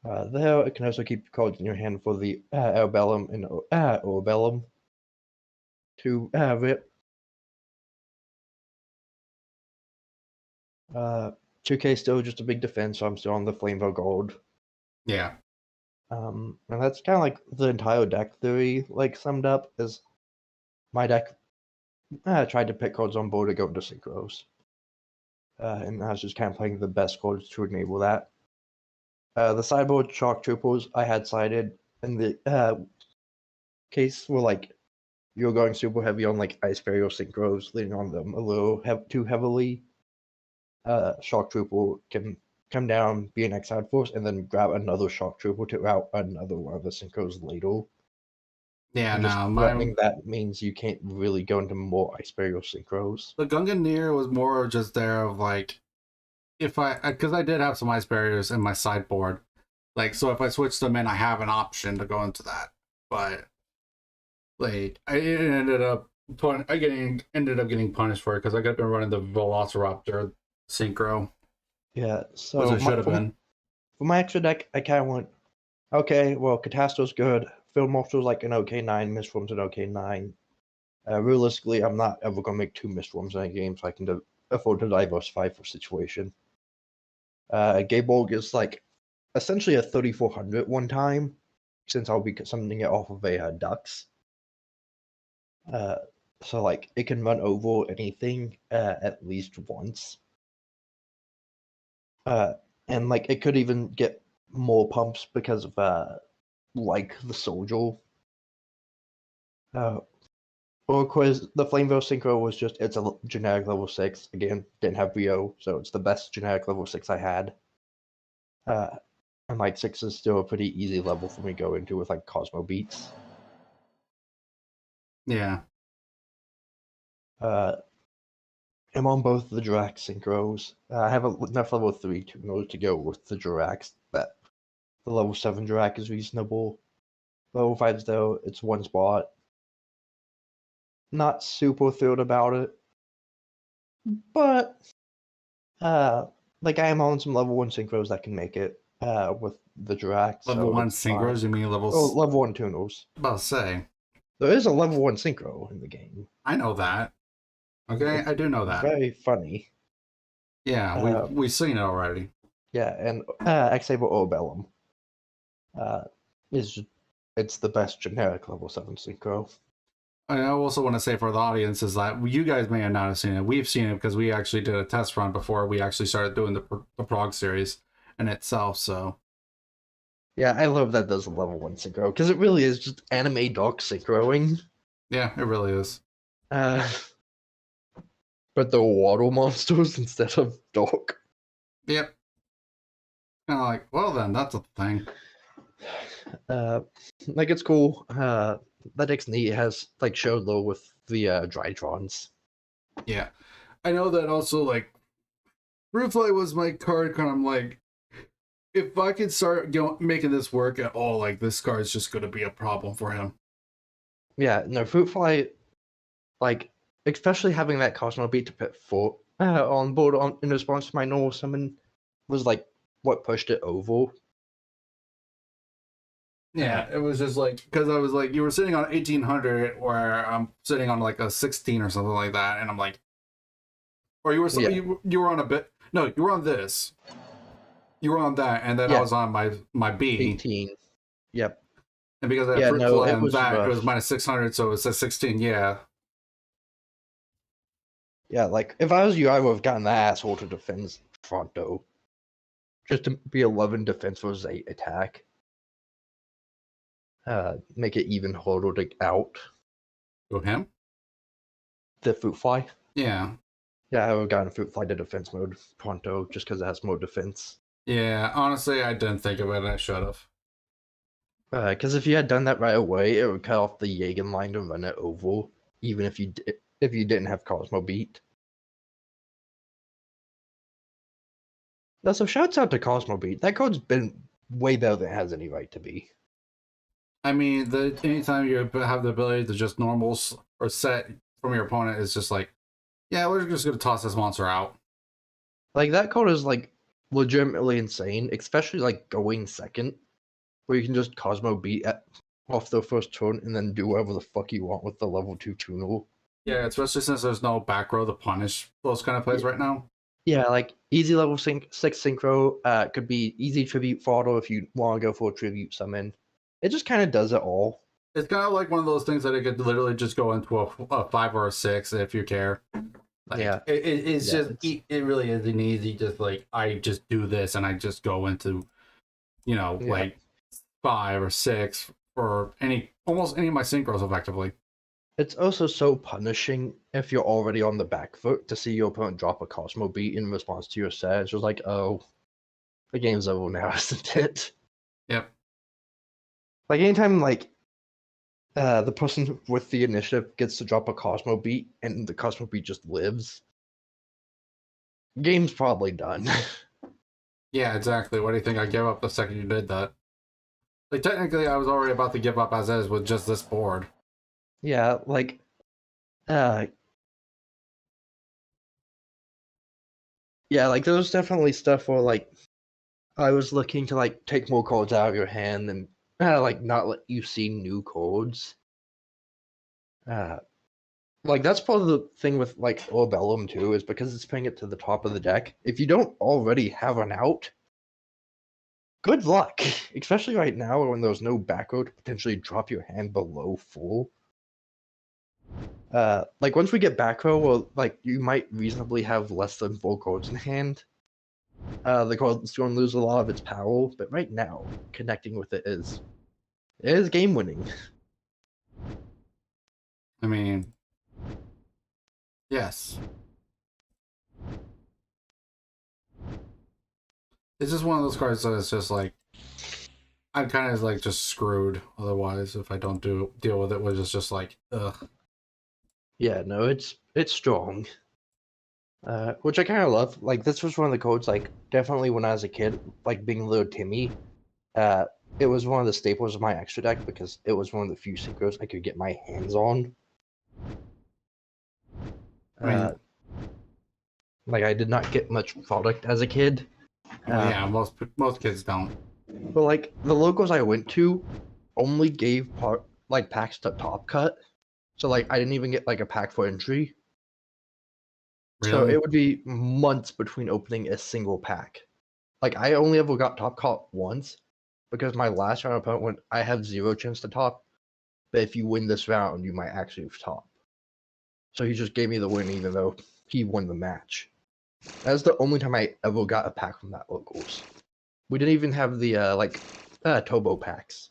There, it can also keep cards in your hand for the Orbellum and Orbellum to rip. 2K still just a big defense, so I'm still on the Flameville Gold. yeah, And that's kind of like the entire deck theory, like summed up, is my deck tried to pick cards on board to go into synchros. And I was just kind of playing the best cards to enable that. The sideboard Shock Troopers I had sided in the case where like you're going super heavy on like Ice Fairy or Synchros, leaning on them a little too heavily. Shock Trooper can come down, be an exiled force, and then grab another Shock Trooper to out another one of the Synchros later. yeah. And just No, my threatening that means you can't really go into more Ice Fairy or Synchros. the Gungan was more just there of like if I because I did have some ice barriers in my sideboard, like so if I switch them in, I have an option to go into that. But like I ended up ended up getting punished for it because I could have been running the Velociraptor synchro, Yeah, which so I should have been. for my extra deck, I kind of went, okay, well, Catastro's good. Field Monster's like an okay 9, Mistform's an okay 9. Realistically, I'm not ever going to make 2 Mistforms in a game, so I can afford to diversify for situation. Gayborg is like essentially a 3400 one time, since I'll be summoning it off of a Dux. So like it can run over anything at least once. And like it could even get more pumps because of like the soldier. Or quiz the Flameville Synchro was just it's a generic level 6. Again, didn't have VO, so it's the best generic level 6 I had. And like 6 is still a pretty easy level for me to go into with like Cosmo beats. Yeah, I'm on both the Jirac synchros. I have enough level 3 tuners to go with the Jiracs that the level 7 Jirac is reasonable. Level 5's though, it's 1 spot. Not super thrilled about it. But Like I am on some level 1 synchros that can make it with the Jirac, Level so 1 it's fine. synchros, you mean Oh, levels? level 1 tunels. About to say. There is a level 1 synchro in the game. I know that. Okay, It's I do know that. very funny. Yeah, we've seen it already. Yeah, and X-Able Orbellum is it's the best generic level 7 synchro. I also want to say for the audience is that you guys may have not seen it. We've seen it because we actually did a test run before we actually started doing the prog series in itself. So Yeah, I love that there's a level 1 synchro because it really is just anime dog synchroing. yeah, it really is. But the water monsters instead of dog. Yep. Kind of like, well then, that's a thing. Like it's cool. That X-Knee has like showed low with the Drytrons. Yeah, I know that also. Like, Fruitfly was my card. Kind of like, if I could start making this work at all, like this card is just going to be a problem for him. Yeah, no, Fruitfly, like, especially having that Cosmo beat to put foot on board in response to my normal summon was like what pushed it over. Yeah, it was just like, because I was like, you were sitting on 1800 where I'm sitting on like a 16 or something like that, and I'm like, or you were Yeah. you were on a bit, no, you were on this, you were on that, and then I Yeah. was on my B, 18. Yep. and because I had Yeah, Fruit no, Fly it and was that, it was rough. minus 600, so it says 16. Yeah, Yeah, like if I was you, I would have gotten that asshole to defend Fronto. Just to be 11 defense versus 8 attack. Make it even harder to out go him. the Fruitfly. Yeah, Yeah, I would have gotten Fruitfly to defense mode pronto just because it has more defense. yeah. Honestly, I didn't think of it. And I should have. Because if you had done that right away, it would cut off the Jagen line to run it over, even if you didn't have Cosmo beat. So shouts out to Cosmo beat. That card's been way better than it has any right to be. I mean, anytime you have the ability to just normals or set from your opponent is just like, yeah, we're just gonna toss this monster out. Like that card is like legitimately insane, especially like going second, where you can just Cosmo beat off the first turn and then do whatever the fuck you want with the level 2 Tunnel. Yeah, especially since there's no back row to punish those kind of plays right now. Yeah, like easy level 6 synchro could be easy tribute fodder if you want to go for a tribute summon. It just kind of does it all. It's kind of like one of those things that it could literally just go into a 5 or a 6 if you care. Like, Yeah. it's Yeah, just, it really is an easy, just like, I just do this and I just go into, like 5 or 6 for almost any of my synchros effectively. It's also so punishing if you're already on the back foot to see your opponent drop a Cosmo beat in response to your set. It's just like, oh, the game's over now, isn't it? Yep. Like anytime the person with the initiative gets to drop a Cosmo beat and the Cosmo beat just lives, game's probably done. Yeah, exactly. What do you think? I gave up the second you did that. Like, technically, I was already about to give up as is with just this board. Yeah, like yeah, like there was definitely stuff where like I was looking to like take more cards out of your hand and like not let you see new cards. Like that's part of the thing with like Orbellum too, is because it's putting it to the top of the deck. If you don't already have an out, good luck. Especially right now when there's no back row to potentially drop your hand below full. Like once we get back row, well, like you might reasonably have less than 4 cards in hand. The card's going to lose a lot of its power, but right now, connecting with it is game winning. I mean, yes. It's just one of those cards that is just like, I'm kind of like just screwed otherwise if I don't deal with it, which is just like, ugh. Yeah, no, it's strong. Which I kind of love. Like this was one of the codes. Like definitely when I was a kid, like being a little Timmy, it was one of the staples of my extra deck because it was one of the few synchros I could get my hands on. I mean, Like I did not get much product as a kid. Well, yeah, most kids don't. But like the locals I went to only gave packs to Top Cut. So like I didn't even get like a pack for entry. So Really? it would be months between opening a single pack. Like I only ever got top caught once because my last round opponent went, I have 0 chance to top, but if you win this round, you might actually top. So he just gave me the win even though he won the match. That's the only time I ever got a pack from that locals. We didn't even have the Tobo packs.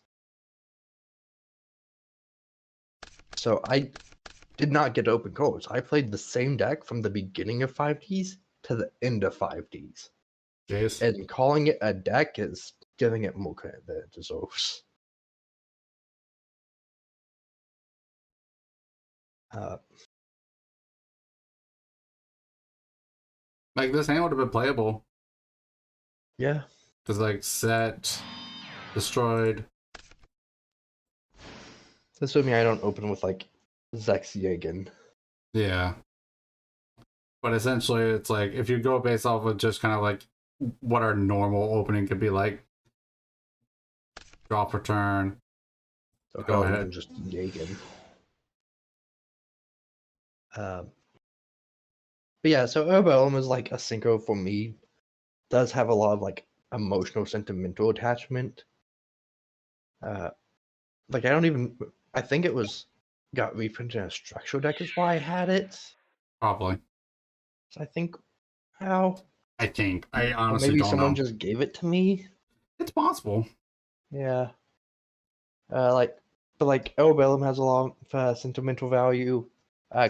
So I did not get open codes. I played the same deck from the beginning of 5Ds to the end of 5Ds. Jeez. And calling it a deck is giving it more credit than it deserves. Like, this hand would have been playable. Yeah. Because, like, set, destroyed. Assuming I don't open with, like, Zexiagan. Yeah. But essentially, it's like, if you go based off of just kind of like what our normal opening could be like, draw per turn. So Go how ahead. just Yagan. But yeah, so Herbalium is like a synchro for me. Does have a lot of like emotional, sentimental attachment. Like I think it got reprinted in a structural deck is why I had it. Probably. So I think how. I think. I Or honestly maybe don't someone know. just gave it to me. It's possible. Yeah. But like Herbalium has a lot of sentimental value.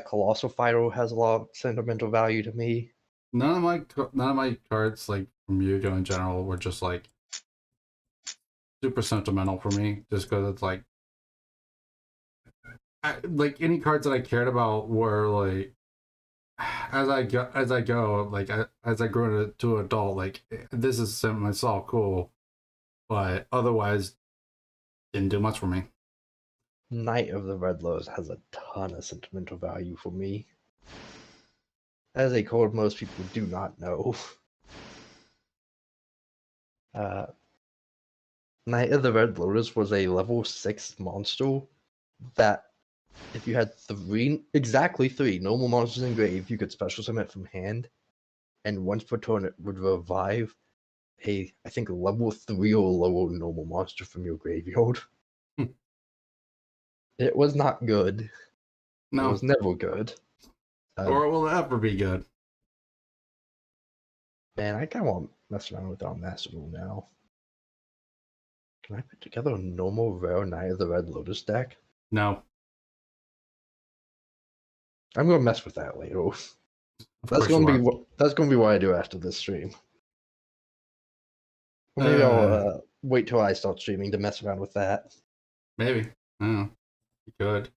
Colossal Fighter has a lot of sentimental value to me. None of my cards, like, from Yu-Gi-Oh! In general, were just, like, super sentimental for me. Just because it's, like, like, any cards that I cared about were, like, as I go, like, as I grow to an adult, like, this is something I saw cool, but otherwise didn't do much for me. Knight of the Red Lows has a ton of sentimental value for me. As a card most people do not know. Knight of the Red Lotus was a level 6 monster that if you had exactly three normal monsters in grave, you could special summon it from hand, and once per turn it would revive I think level 3 or lower normal monster from your graveyard. It was not good. It No. was never good. Or will it ever be good? Man, I kind of want to mess around with our Master Rule now. Can I put together a normal rare Knight of the Red Lotus deck? No. I'm gonna mess with that later. Of That's course you gonna are. be that's gonna be what I do after this stream. Or maybe I'll wait till I start streaming to mess around with that. Maybe. I don't know. You could.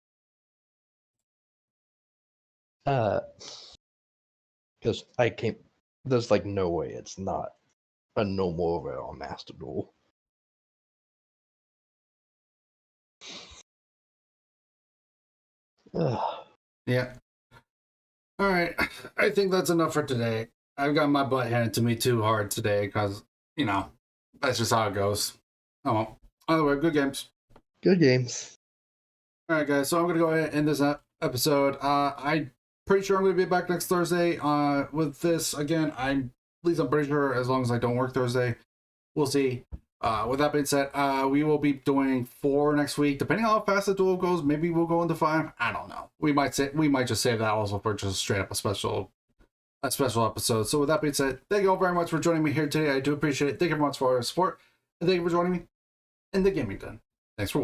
Because I can't. There's like no way it's not a normal rare on Master Duel. Yeah. All right. I think that's enough for today. I've got my butt handed to me too hard today because, that's just how it goes. Oh, well. Either way, good games. Good games. All right, guys. So I'm going to go ahead and end this episode. I'm pretty sure I'm going to be back next Thursday with this. Again, at least I'm pretty sure as long as I don't work Thursday. We'll see. With that being said, we will be doing 4 next week. Depending on how fast the duel goes, maybe we'll go into 5. I don't know. We might just save that also for just straight up a special episode. So with that being said, thank you all very much for joining me here today. I do appreciate it. Thank you very much for your support, and thank you for joining me in the gaming den. Thanks for watching.